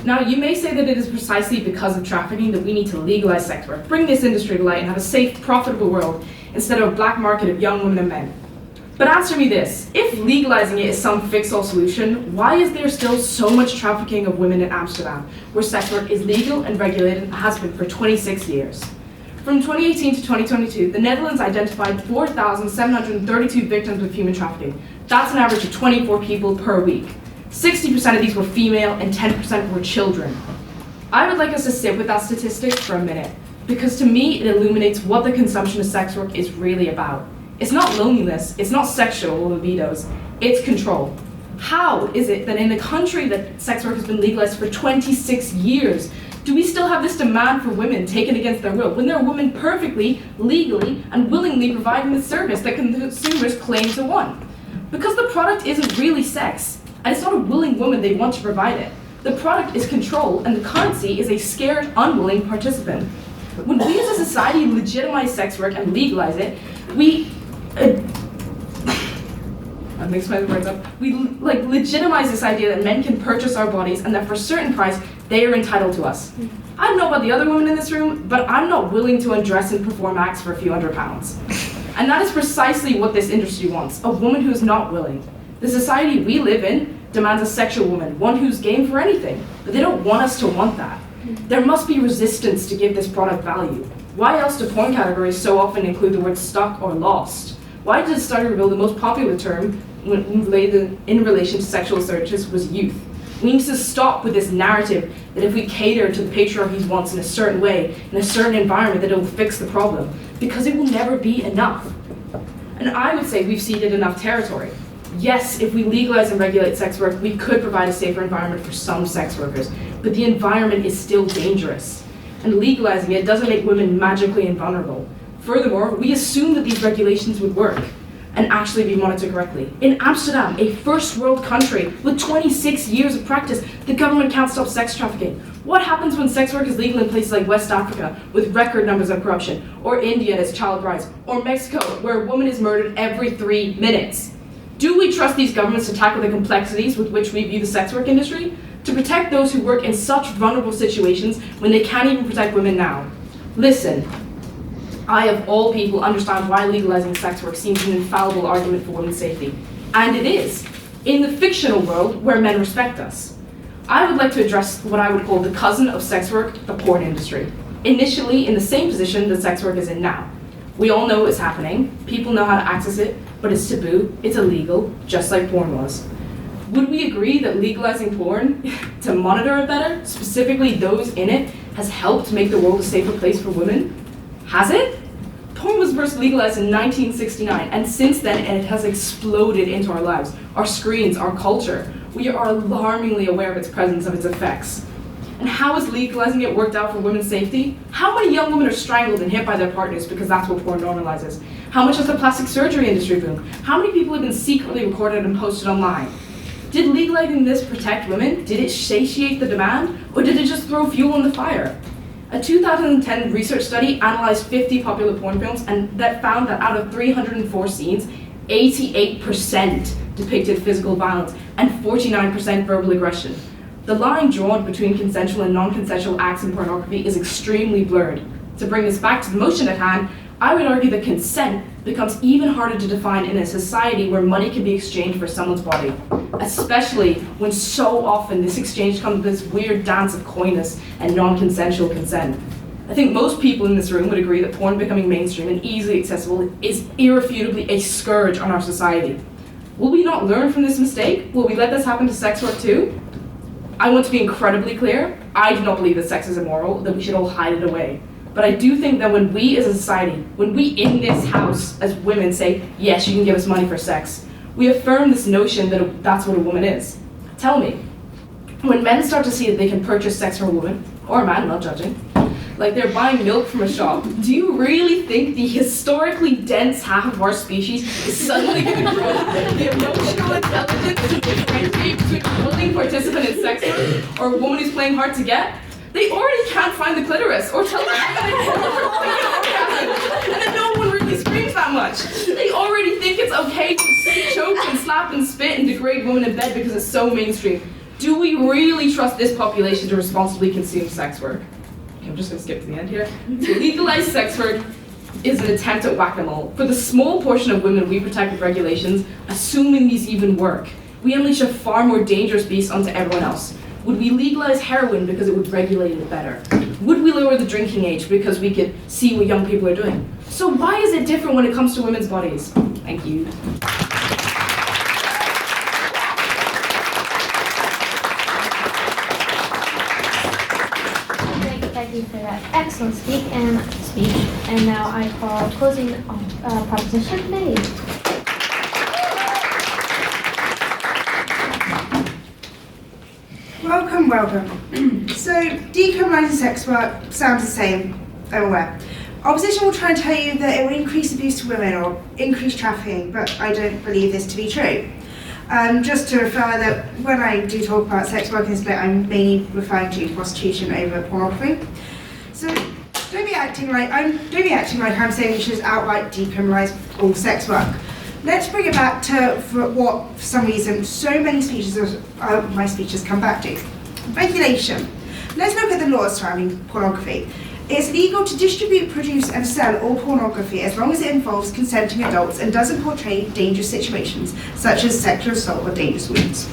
Now, you may say that it is precisely because of trafficking that we need to legalize sex work, bring this industry to light, and have a safe, profitable world instead of a black market of young women and men. But answer me this, if legalizing it is some fix-all solution, why is there still so much trafficking of women in Amsterdam, where sex work is legal and regulated and has been for 26 years? From 2018 to 2022, the Netherlands identified 4,732 victims of human trafficking. That's an average of 24 people per week. 60% of these were female and 10% were children. I would like us to sit with that statistic for a minute, because to me it illuminates what the consumption of sex work is really about. It's not loneliness, it's not sexual libidos, it's control. How is it that in a country that sex work has been legalized for 26 years, do we still have this demand for women taken against their will, when there are women perfectly, legally, and willingly providing the service that consumers claim to want? Because the product isn't really sex, and it's not a willing woman they want to provide it. The product is control, and the currency is a scared, unwilling participant. When we as a society legitimize sex work and legalize it, we I mix my words up. We legitimize this idea that men can purchase our bodies and that for a certain price, they are entitled to us. I don't know about the other women in this room, but I'm not willing to undress and perform acts for a few £100s. And that is precisely what this industry wants, a woman who is not willing. The society we live in demands a sexual woman, one who's game for anything, but they don't want us to want that. There must be resistance to give this product value. Why else do porn categories so often include the words stuck or lost? Why did study reveal the most popular term in relation to sexual searches was youth? We need to stop with this narrative that if we cater to the patriarchy's wants in a certain way, in a certain environment, that it will fix the problem, because it will never be enough. And I would say we've ceded enough territory. Yes, if we legalize and regulate sex work, we could provide a safer environment for some sex workers, but the environment is still dangerous. And legalizing it doesn't make women magically invulnerable. Furthermore, we assume that these regulations would work and actually be monitored correctly. In Amsterdam, a first world country with 26 years of practice, the government can't stop sex trafficking. What happens when sex work is legal in places like West Africa with record numbers of corruption, or India and its child brides, or Mexico where a woman is murdered every 3 minutes? Do we trust these governments to tackle the complexities with which we view the sex work industry? To protect those who work in such vulnerable situations when they can't even protect women now? Listen, I of all people understand why legalizing sex work seems an infallible argument for women's safety. And it is, in the fictional world where men respect us. I would like to address what I would call the cousin of sex work, the porn industry. Initially in the same position that sex work is in now. We all know it's happening, people know how to access it, but it's taboo, it's illegal, just like porn was. Would we agree that legalizing porn to monitor it better, specifically those in it, has helped make the world a safer place for women? Has it? Porn was first legalized in 1969, and since then it has exploded into our lives, our screens, our culture. We are alarmingly aware of its presence, of its effects. And how has legalizing it worked out for women's safety? How many young women are strangled and hit by their partners because that's what porn normalizes? How much has the plastic surgery industry boomed? How many people have been secretly recorded and posted online? Did legalizing this protect women? Did it satiate the demand? Or did it just throw fuel on the fire? A 2010 research study analyzed 50 popular porn films and that found that out of 304 scenes, 88% depicted physical violence and 49% verbal aggression. The line drawn between consensual and non-consensual acts in pornography is extremely blurred. To bring this back to the motion at hand, I would argue that consent becomes even harder to define in a society where money can be exchanged for someone's body, especially when so often this exchange comes with this weird dance of coyness and non-consensual consent. I think most people in this room would agree that porn becoming mainstream and easily accessible is irrefutably a scourge on our society. Will we not learn from this mistake? Will we let this happen to sex work too? I want to be incredibly clear. I do not believe that sex is immoral, that we should all hide it away. But I do think that when we as a society, when we in this house as women say, yes, you can give us money for sex, we affirm this notion that that's what a woman is. Tell me, when men start to see that they can purchase sex from a woman, or a man, not judging, like they're buying milk from a shop, do you really think the historically dense half of our species is suddenly going to grow the emotional intelligence to differentiate between a willing participant in sex work or a woman who's playing hard to get? They already can't find the clitoris or tell them and then no one really screams that much. They already think it's okay to choke and slap and spit and degrade women in bed because it's so mainstream. Do we really trust this population to responsibly consume sex work? Okay, I'm just going to skip to the end here. To legalize sex work is an attempt at whack-a-mole. For the small portion of women we protect with regulations, assuming these even work, we unleash a far more dangerous beast onto everyone else. Would we legalize heroin because it would regulate it better? Would we lower the drinking age because we could see what young people are doing? So why is it different when it comes to women's bodies? Thank you. Thank you, Peggy, for that excellent speech. And now I call closing proposition Maeve. Welcome. So, decriminalising sex work sounds the same, I'm aware. Opposition will try and tell you that it will increase abuse to women or increase trafficking, but I don't believe this to be true. Just to refer that when I do talk about sex work in this bit, I'm mainly referring to prostitution over pornography. So, don't be acting like I'm saying we should outright decriminalise all sex work. Let's bring it back to what, for some reason, so many speeches of my speeches come back to. Regulation. Let's look at the laws surrounding pornography. It's legal to distribute, produce and sell all pornography as long as it involves consenting adults and doesn't portray dangerous situations such as sexual assault or dangerous wounds.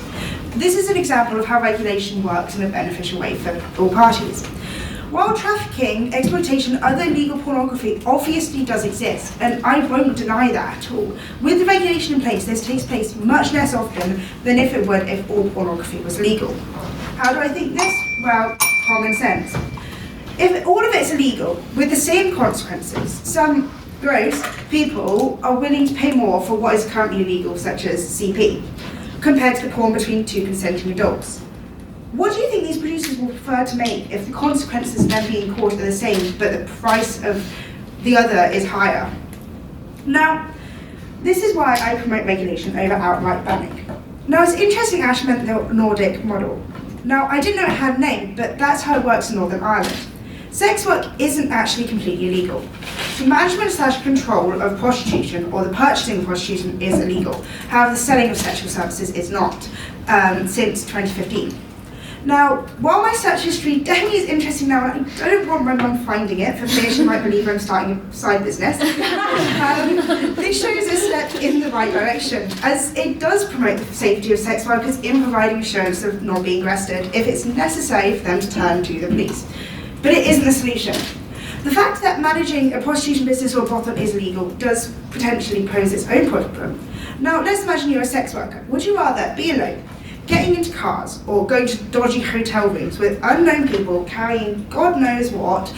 This is an example of how regulation works in a beneficial way for all parties. While trafficking, exploitation, other illegal pornography obviously does exist, and I won't deny that at all. With the regulation in place, this takes place much less often than if it would if all pornography was legal. How do I think this? Well, common sense. If all of it's illegal, with the same consequences, some gross people are willing to pay more for what is currently illegal, such as CP, compared to the porn between two consenting adults. What do you think these producers will prefer to make if the consequences of them being caught are the same, but the price of the other is higher? Now, this is why I promote regulation over outright banning. Now, it's interesting Ash meant the Nordic model. Now, I didn't know it had a name, but that's how it works in Northern Ireland. Sex work isn't actually completely illegal. The management/control of prostitution or the purchasing of prostitution is illegal. However, the selling of sexual services is not, since 2015. Now, while my search history definitely is interesting now, and I don't want my mum finding it for fear she might believe I'm starting a side business, this shows a step in the right direction, as it does promote the safety of sex workers in providing assurance of not being arrested if it's necessary for them to turn to the police. But it isn't the solution. The fact that managing a prostitution business or brothel is illegal does potentially pose its own problem. Now, let's imagine you're a sex worker. Would you rather be alone, getting into cars or going to dodgy hotel rooms with unknown people carrying God knows what?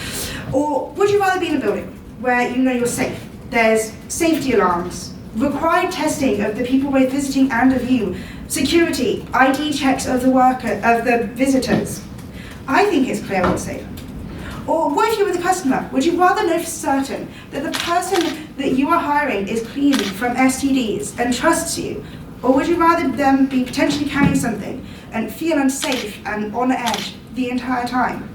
Or would you rather be in a building where you know you're safe? There's safety alarms, required testing of the people both visiting and of you, security, ID checks of the visitors. I think it's clear what's safe. Or what if you were the customer? Would you rather know for certain that the person that you are hiring is clean from STDs and trusts you? Or would you rather them be potentially carrying something and feel unsafe and on edge the entire time?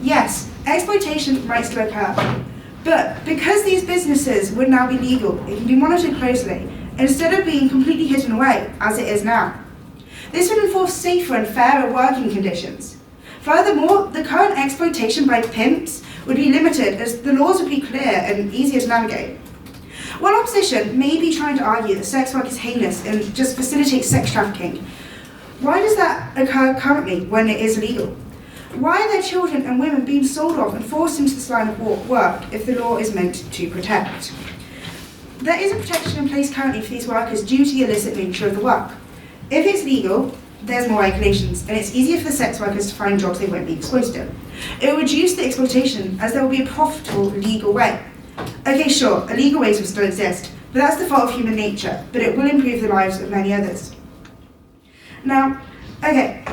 Yes, exploitation might still occur. But because these businesses would now be legal, it can be monitored closely, instead of being completely hidden away, as it is now. This would enforce safer and fairer working conditions. Furthermore, the current exploitation by pimps would be limited, as the laws would be clear and easier to navigate. While opposition may be trying to argue that sex work is heinous and just facilitates sex trafficking, why does that occur currently when it is legal? Why are there children and women being sold off and forced into this line of work if the law is meant to protect? There is a protection in place currently for these workers due to the illicit nature of the work. If it's legal, there's more regulations, and it's easier for the sex workers to find jobs they won't be exposed to. It will reduce the exploitation, as there will be a profitable legal way. Okay, sure, illegal ways will still exist, but that's the fault of human nature, but it will improve the lives of many others. Now, okay,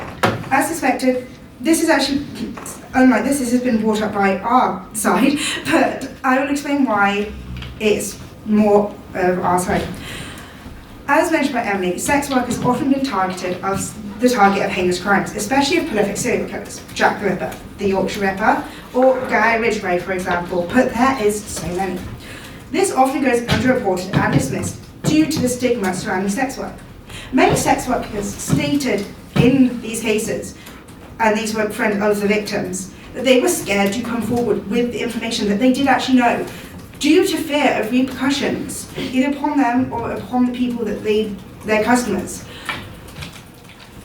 as suspected, this is actually, unlike this has been brought up by our side, but I will explain why it's more of our side. As mentioned by Emily, sex work has often been targeted as the target of heinous crimes, especially of prolific serial killers, Jack the Ripper, the Yorkshire Ripper, or Guy Ridgway, for example, but there is so many. This often goes underreported and dismissed due to the stigma surrounding sex work. Many sex workers stated in these cases, and these were friends of the victims, that they were scared to come forward with the information that they did actually know, due to fear of repercussions, either upon them or upon the people that their customers.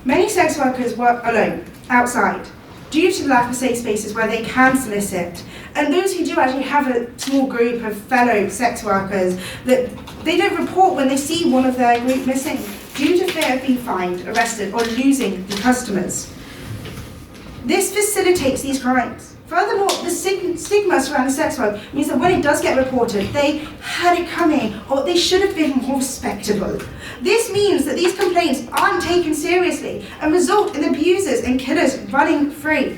Many sex workers work alone, outside, due to the lack of safe spaces where they can solicit. And those who do actually have a small group of fellow sex workers that they don't report when they see one of their group missing, due to fear of being fined, arrested, or losing the customers. This facilitates these crimes. Furthermore, the stigma surrounding sex work means that when it does get reported, they had it coming, or they should have been more respectable. This means that these complaints aren't taken seriously and result in abusers and killers running free.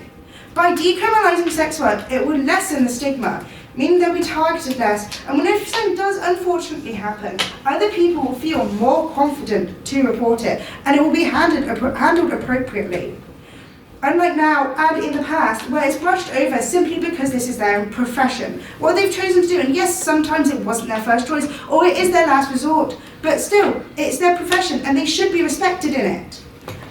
By decriminalising sex work, it would lessen the stigma, meaning they'll be targeted less, and when something does unfortunately happen, other people will feel more confident to report it, and it will be handled appropriately. Unlike now and in the past, where it's brushed over simply because this is their profession, what they've chosen to do, and yes, sometimes it wasn't their first choice, or it is their last resort, but still, it's their profession, and they should be respected in it.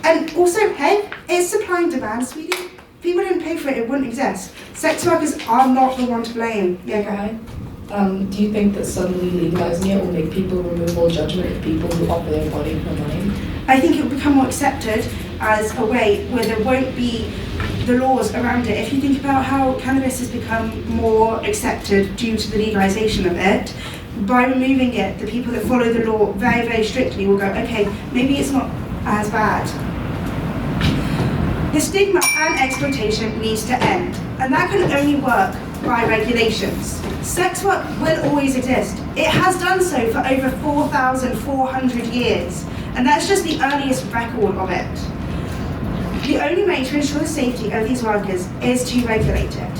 And also, hey, it's supply and demand, sweetie. If people didn't pay for it, it wouldn't exist. Sex workers are not the one to blame. Yeah, go ahead. Do you think that suddenly legalising it will make people remove all judgment of people who offer their body for money? I think it will become more accepted as a way where there won't be the laws around it. If you think about how cannabis has become more accepted due to the legalisation of it, by removing it, the people that follow the law very, very strictly will go, okay, maybe it's not as bad. The stigma and exploitation needs to end, and that can only work by regulations. Sex work will always exist. It has done so for over 4,400 years, and that's just the earliest record of it. The only way to ensure the safety of these workers is to regulate it.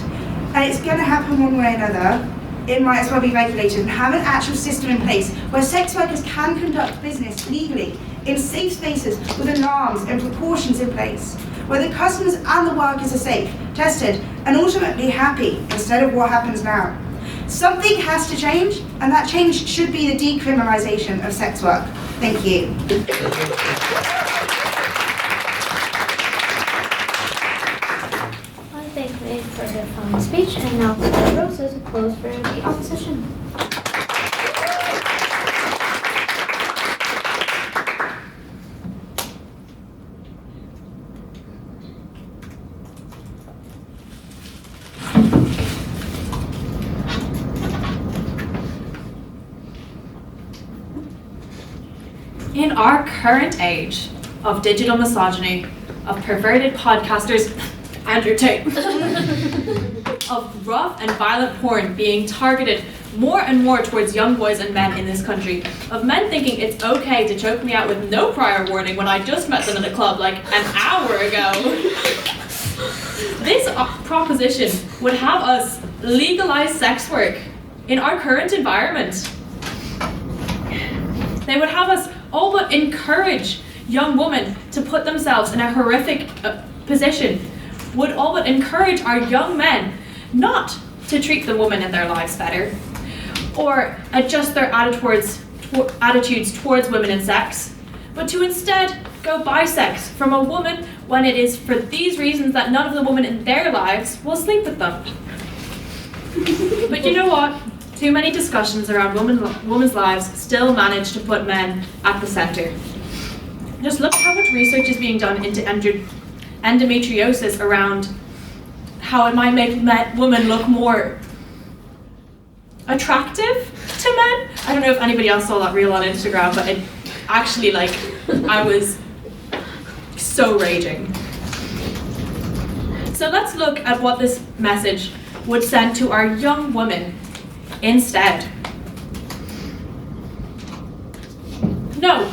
And it's going to happen one way or another. It might as well be regulated and have an actual system in place where sex workers can conduct business legally in safe spaces with alarms and precautions in place, where the customers and the workers are safe, tested, and ultimately happy instead of what happens now. Something has to change, and that change should be the decriminalisation of sex work. Thank you. I thank Maeve for her fine speech, and now for Rosa to close for the opposition. In our current age of digital misogyny, of perverted podcasters, Andrew Tate, of rough and violent porn being targeted more and more towards young boys and men in this country, of men thinking it's okay to choke me out with no prior warning when I just met them in a club like an hour ago. This proposition would have us legalize sex work in our current environment. They would have us all but encourage young women to put themselves in a horrific position, would all but encourage our young men not to treat the women in their lives better, or adjust their attitudes towards women and sex, but to instead go buy sex from a woman when it is for these reasons that none of the women in their lives will sleep with them. But you know what? Too many discussions around women's lives still manage to put men at the centre. Just look how much research is being done into endometriosis around how it might make women look more attractive to men. I don't know if anybody else saw that reel on Instagram, but it actually, like, I was so raging. So let's look at what this message would send to our young women instead. No,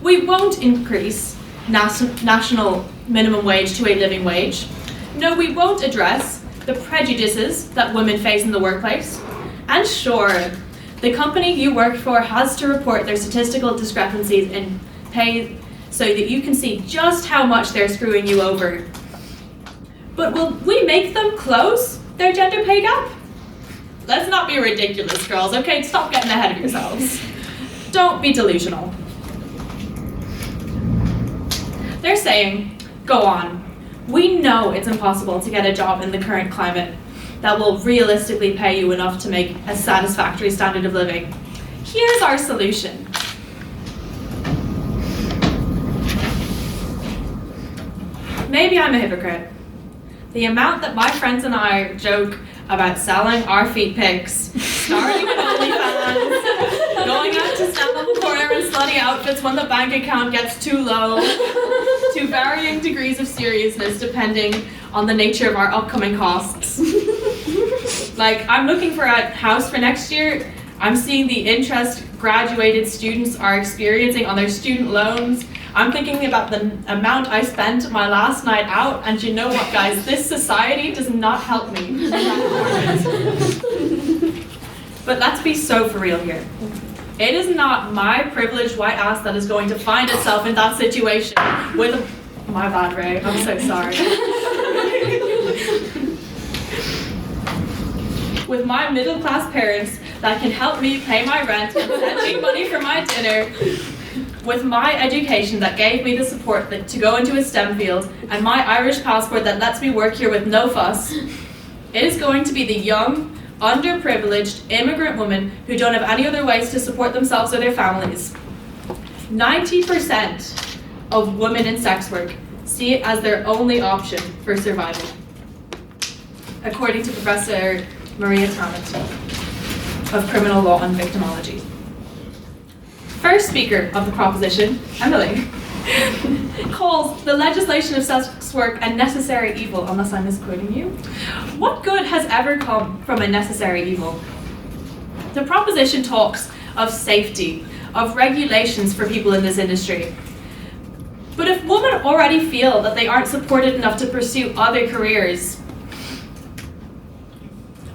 we won't increase national minimum wage to a living wage. No, we won't address the prejudices that women face in the workplace. And sure, the company you work for has to report their statistical discrepancies in pay so that you can see just how much they're screwing you over. But will we make them close their gender pay gap? Let's not be ridiculous, girls, okay? Stop getting ahead of yourselves. Don't be delusional. They're saying, go on. We know it's impossible to get a job in the current climate that will realistically pay you enough to make a satisfactory standard of living. Here's our solution. Maybe I'm a hypocrite. The amount that my friends and I joke about selling our feet pics, starting with OnlyFans, going out to stand on the corner in slutty outfits when the bank account gets too low, to varying degrees of seriousness depending on the nature of our upcoming costs. Like, I'm looking for a house for next year. I'm seeing the interest graduated students are experiencing on their student loans. I'm thinking about the amount I spent my last night out, and you know what, guys? This society does not help me. But let's be so for real here. It is not my privileged white ass that is going to find itself in that situation with a... My bad, Ray. I'm so sorry. With my middle-class parents that can help me pay my rent and send me money for my dinner, with my education that gave me the support to go into a STEM field, and my Irish passport that lets me work here with no fuss, it is going to be the young, underprivileged immigrant women who don't have any other ways to support themselves or their families. 90% of women in sex work see it as their only option for survival, according to Professor Maria Tammet of Criminal Law and Victimology. First speaker of the proposition, Emily, calls the legislation of sex work a necessary evil, unless I'm misquoting you. What good has ever come from a necessary evil? The proposition talks of safety, of regulations for people in this industry. But if women already feel that they aren't supported enough to pursue other careers,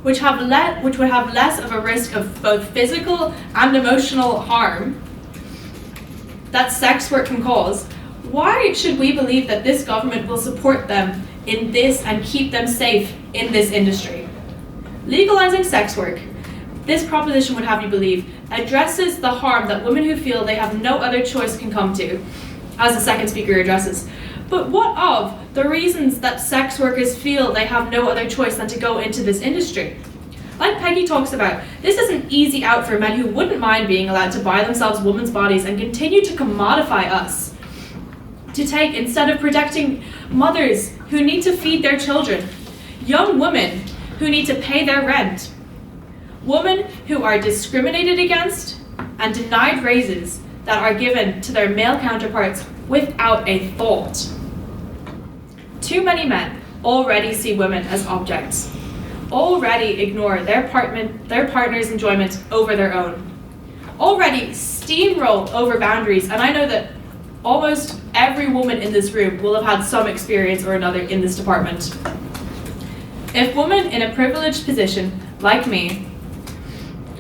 which would have less of a risk of both physical and emotional harm that sex work can cause, why should we believe that this government will support them in this and keep them safe in this industry? Legalizing sex work, this proposition would have you believe, addresses the harm that women who feel they have no other choice can come to, as the second speaker addresses. But what of the reasons that sex workers feel they have no other choice than to go into this industry? Like Peggy talks about, this is an easy out for men who wouldn't mind being allowed to buy themselves women's bodies and continue to commodify us. To take, instead of protecting mothers who need to feed their children, young women who need to pay their rent, women who are discriminated against and denied raises that are given to their male counterparts without a thought. Too many men already see women as objects, already ignore their partner's enjoyment over their own, already steamroll over boundaries, and I know that almost every woman in this room will have had some experience or another in this department. If women in a privileged position, like me,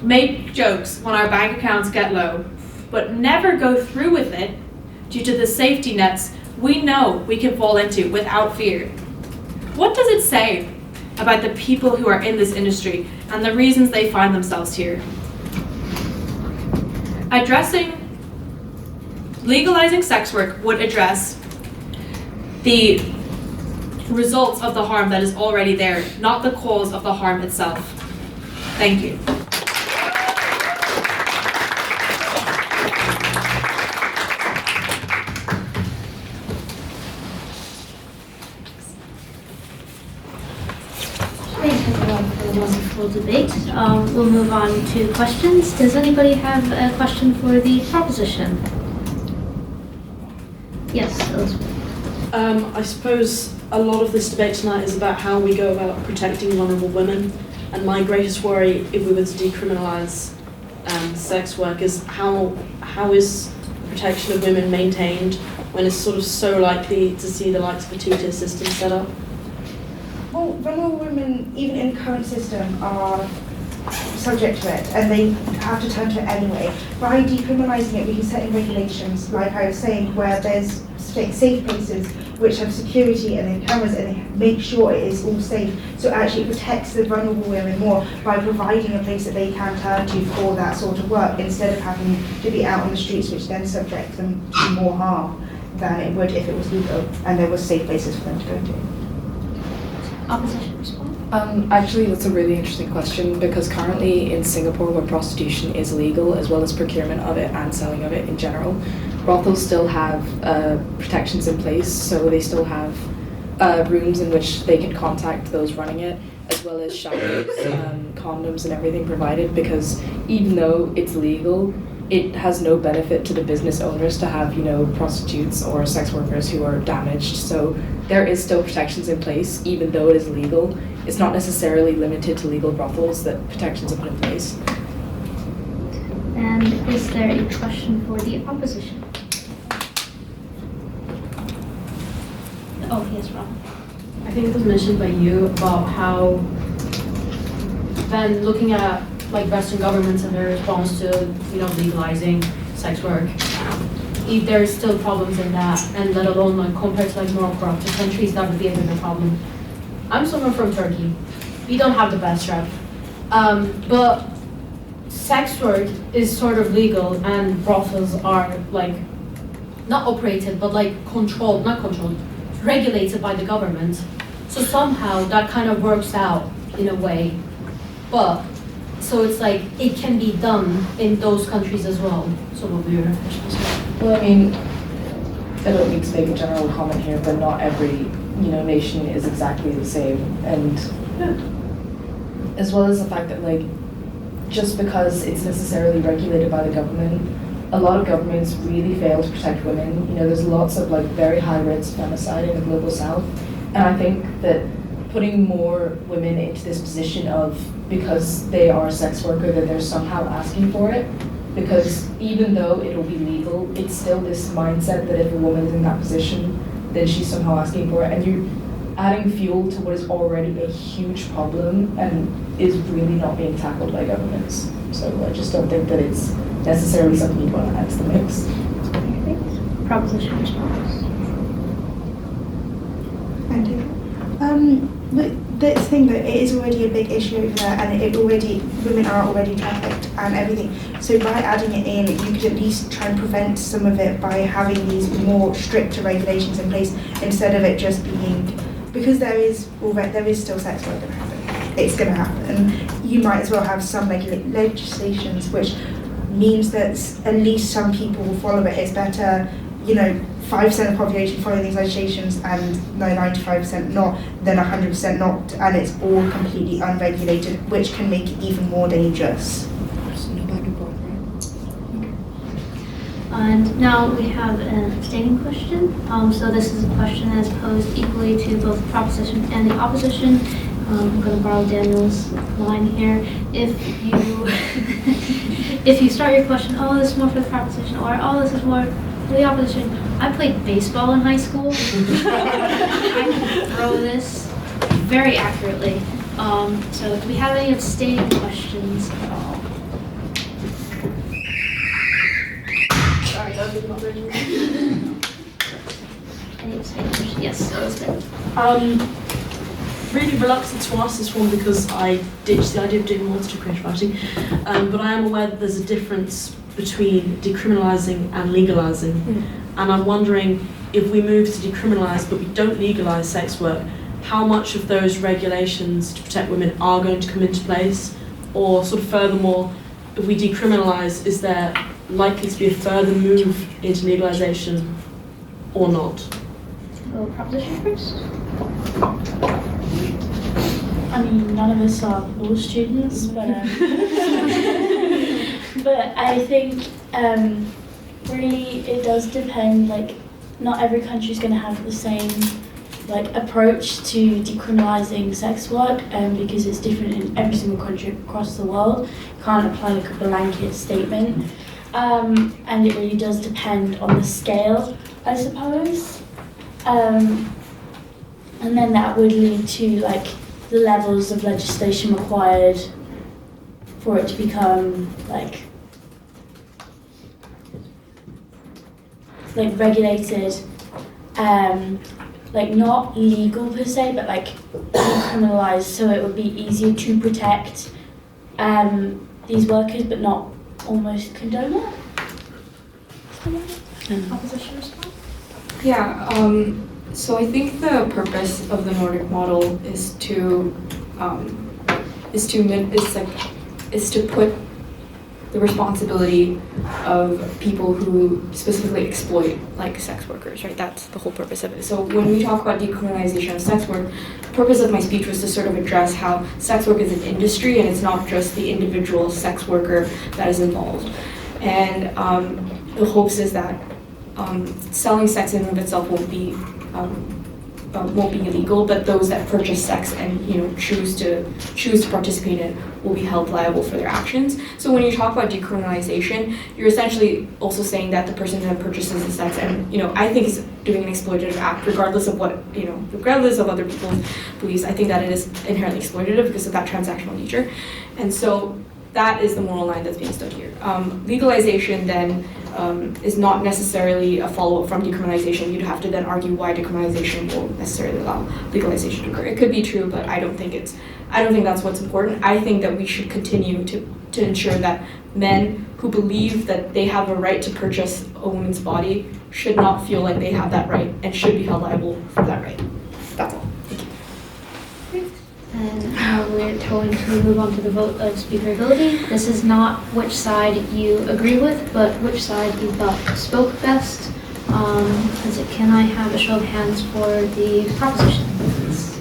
make jokes when our bank accounts get low, but never go through with it due to the safety nets we know we can fall into without fear, what does it say about the people who are in this industry and the reasons they find themselves here? Legalizing sex work would address the results of the harm that is already there, not the cause of the harm itself. Thank you. Thank everyone for the wonderful debate. We'll move on to questions. Does anybody have a question for the proposition? Yes, Elizabeth. I suppose a lot of this debate tonight is about how we go about protecting vulnerable women, and my greatest worry if we were to decriminalise sex work is how is protection of women maintained when it's sort of so likely to see the likes of a two-tier system set up? Well, vulnerable women, even in the current system, are subject to it, and they have to turn to it anyway. By decriminalising it, we can set in regulations, like I was saying, where there's safe places which have security and then cameras, and they make sure it is all safe. So actually it protects the vulnerable women more by providing a place that they can turn to for that sort of work, instead of having to be out on the streets, which then subjects them to more harm than it would if it was legal and there was safe places for them to go to. Opposition response? Actually, that's a really interesting question, because currently in Singapore, where prostitution is legal, as well as procurement of it and selling of it in general, brothels still have protections in place, so they still have rooms in which they can contact those running it, as well as showers, condoms and everything provided, because even though it's legal, it has no benefit to the business owners to have, prostitutes or sex workers who are damaged. So there is still protections in place, even though it is legal. It's not necessarily limited to legal brothels that protections are put in place. And is there a question for the opposition? Oh, yes, Rob. I think it was mentioned by you about how then looking at like Western governments and their response to legalizing sex work, if there's still problems in that, and let alone like compared to like more corrupt countries, that would be a bigger problem. I'm someone from Turkey. We don't have the best rep, but sex work is sort of legal, and brothels are like not operated, but like regulated by the government. So somehow that kind of works out in a way, but so it's like it can be done in those countries as well. So what we were. Well, I mean, I don't need to make a general comment here, but not every nation is exactly the same, and as well as the fact that like just because it's necessarily regulated by the government, a lot of governments really fail to protect women. There's lots of like very high rates of femicide in the global south, and I think that putting more women into this position of, because they are a sex worker, that they're somehow asking for it, because even though it'll be legal, it's still this mindset that if a woman is in that position, then she's somehow asking for it, and you're adding fuel to what is already a huge problem and is really not being tackled by governments. So I just don't think that it's necessarily something you'd want to add to the mix. Proposition response. I do. But the thing that it is already a big issue over there, and women are already trafficked and everything. So by adding it in, you could at least try and prevent some of it by having these more stricter regulations in place, instead of it just being, because there is still sex work going to happen. It's going to happen. You might as well have some legislations which means that at least some people will follow it. It's better, 5% of the population following these legislations and 95% not, than 100% not, and it's all completely unregulated, which can make it even more dangerous. There's no back and forth, right? Okay. And now we have an abstaining question. So this is a question that is posed equally to both the proposition and the opposition. I'm going to borrow Daniel's line here. If you if you start your question, oh, this is more for the proposition, or oh, this is more for the opposition. I played baseball in high school. I can throw this very accurately. So do we have any abstaining questions at all? Sorry, that was not really. Any abstaining questions? Yes, Elizabeth. Really reluctant to ask this one because I ditched the idea of doing multi-creative writing, but I am aware that there's a difference between decriminalising and legalising, and I'm wondering if we move to decriminalise but we don't legalise sex work, how much of those regulations to protect women are going to come into place, or sort of furthermore, if we decriminalise, is there likely to be a further move into legalisation or not? So proposition first. I mean, none of us are law students, but but I think really it does depend. Like, not every country is going to have the same like approach to decriminalising sex work, because it's different in every single country across the world. You can't apply like a blanket statement, and it really does depend on the scale, I suppose. And then that would lead to like the levels of legislation required for it to become like regulated, like not legal per se, but like decriminalised, so it would be easier to protect these workers, but not almost condone it. Opposition response? Yeah, so I think the purpose of the Nordic model is to put the responsibility of people who specifically exploit like sex workers, right? That's the whole purpose of it. So when we talk about decriminalization of sex work, the purpose of my speech was to sort of address how sex work is an industry and it's not just the individual sex worker that is involved. And the hopes is that selling sex in and of itself won't be illegal, but those that purchase sex and choose to participate in will be held liable for their actions. So when you talk about decriminalization, you're essentially also saying that the person that purchases the sex and I think is doing an exploitative act, regardless of what regardless of other people's beliefs. I think that it is inherently exploitative because of that transactional nature, and so that is the moral line that's being stood here. Legalization then is not necessarily a follow-up from decriminalization. You'd have to then argue why decriminalization will necessarily allow legalization to occur. It could be true, but I don't think that's what's important. I think that we should continue to ensure that men who believe that they have a right to purchase a woman's body should not feel like they have that right and should be held liable for that right. That's all. Thank you. And now we're going to move on to the vote of speakerability. This is not which side you agree with, but which side you thought spoke best. Can I have a show of hands for the proposition, please?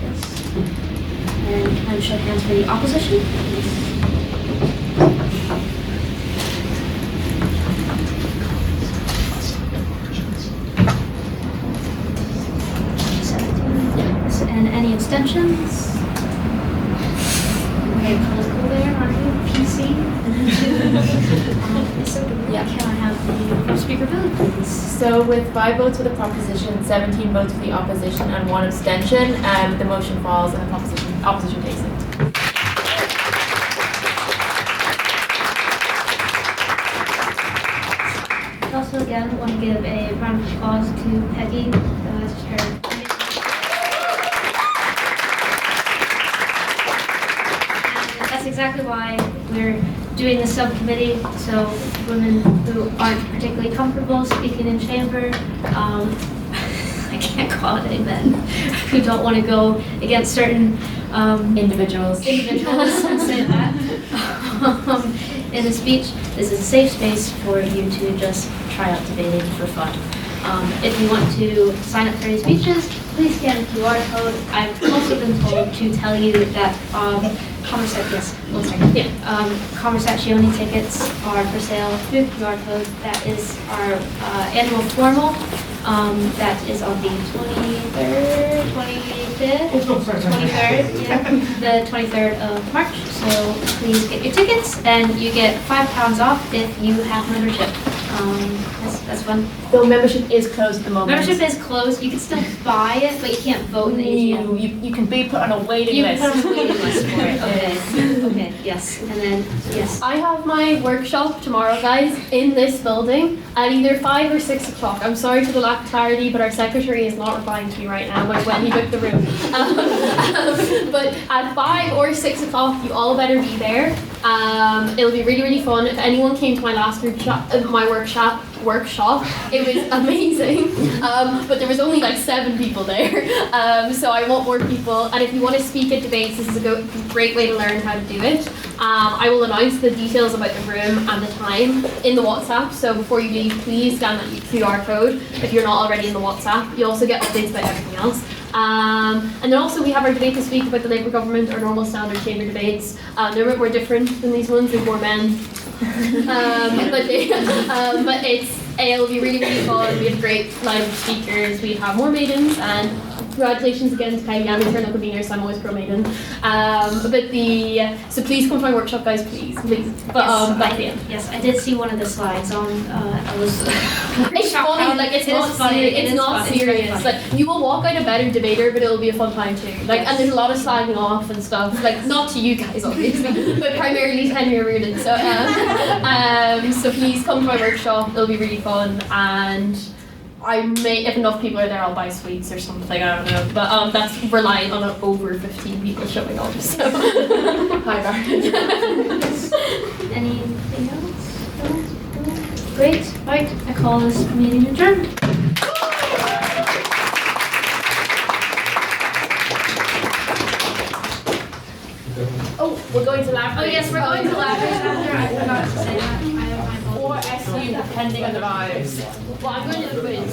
Yes. And can I have a show of hands for the opposition, please? And any abstentions? Okay, political there, aren't you? PC? Can I have the vote of speakerability, please? So with 5 votes for the proposition, 17 votes for the opposition, and 1 abstention, the motion falls and the opposition takes it. I also again want to give a round of applause to Peggy. That's exactly why we're doing the subcommittee, so women who aren't particularly comfortable speaking in chamber, I can't call it any men, who don't want to go against certain individuals and say that in a speech. This is a safe space for you to just try out debating for fun. If you want to sign up for any speeches, please scan the QR code. I've also been told to tell you that conversazione tickets are for sale through the QR code. That is our annual formal. That is on the 23rd, the 23rd of March. So please get your tickets, and you get £5 off if you have membership. That's fun. So membership is closed at the moment. Membership is closed. You can still buy it, but you can't vote in the AGM. You can be put on a waiting list. You can put on a waiting list for it. Okay. Okay. Yes. And then yes. I have my workshop tomorrow, guys, in this building at either 5 or 6 o'clock. I'm sorry for the lack of clarity, but our secretary is not replying to me right now when he booked the room. But at 5 or 6 o'clock, you all better be there. It'll be really, really fun. If anyone came to my last workshop, it was amazing. But there was only like 7 people there. So I want more people. And if you want to speak at debates, this is a great way to learn how to do it. I will announce the details about the room and the time in the WhatsApp. So before you leave, please scan that QR code if you're not already in the WhatsApp. You also get updates about everything else. And then also we have our debate this week about the Labour government, our normal standard chamber debates. They're a bit more different than these ones, there's more men. But it'll be really, really fun. We have a great lineup of speakers, we have more maidens, and congratulations again to Peggy. I'm internal convener, so I'm always pro maiden. So please come to my workshop, guys, please. But back at the end. Yes, I did see one of the slides on. I was. It's funny, like it's not serious. It's not serious. Like you will walk out a better debater, but it'll be a fun time too. Like, and there's a lot of slagging off and stuff. Like not to you guys obviously, but primarily to Henry Reardon. So please come to my workshop. It'll be really fun, and I may, if enough people are there, I'll buy sweets or something. I don't know, but that's relying on over 15 people showing up. So hi, Bar. Anything else? No? Great. Right. I call this meeting adjourned. Oh, we're going to Lyra. Oh yes, we're going to Lyra after. I forgot to say that. I have my Or SU, depending on the vibes. Well, I'm going to the quiz.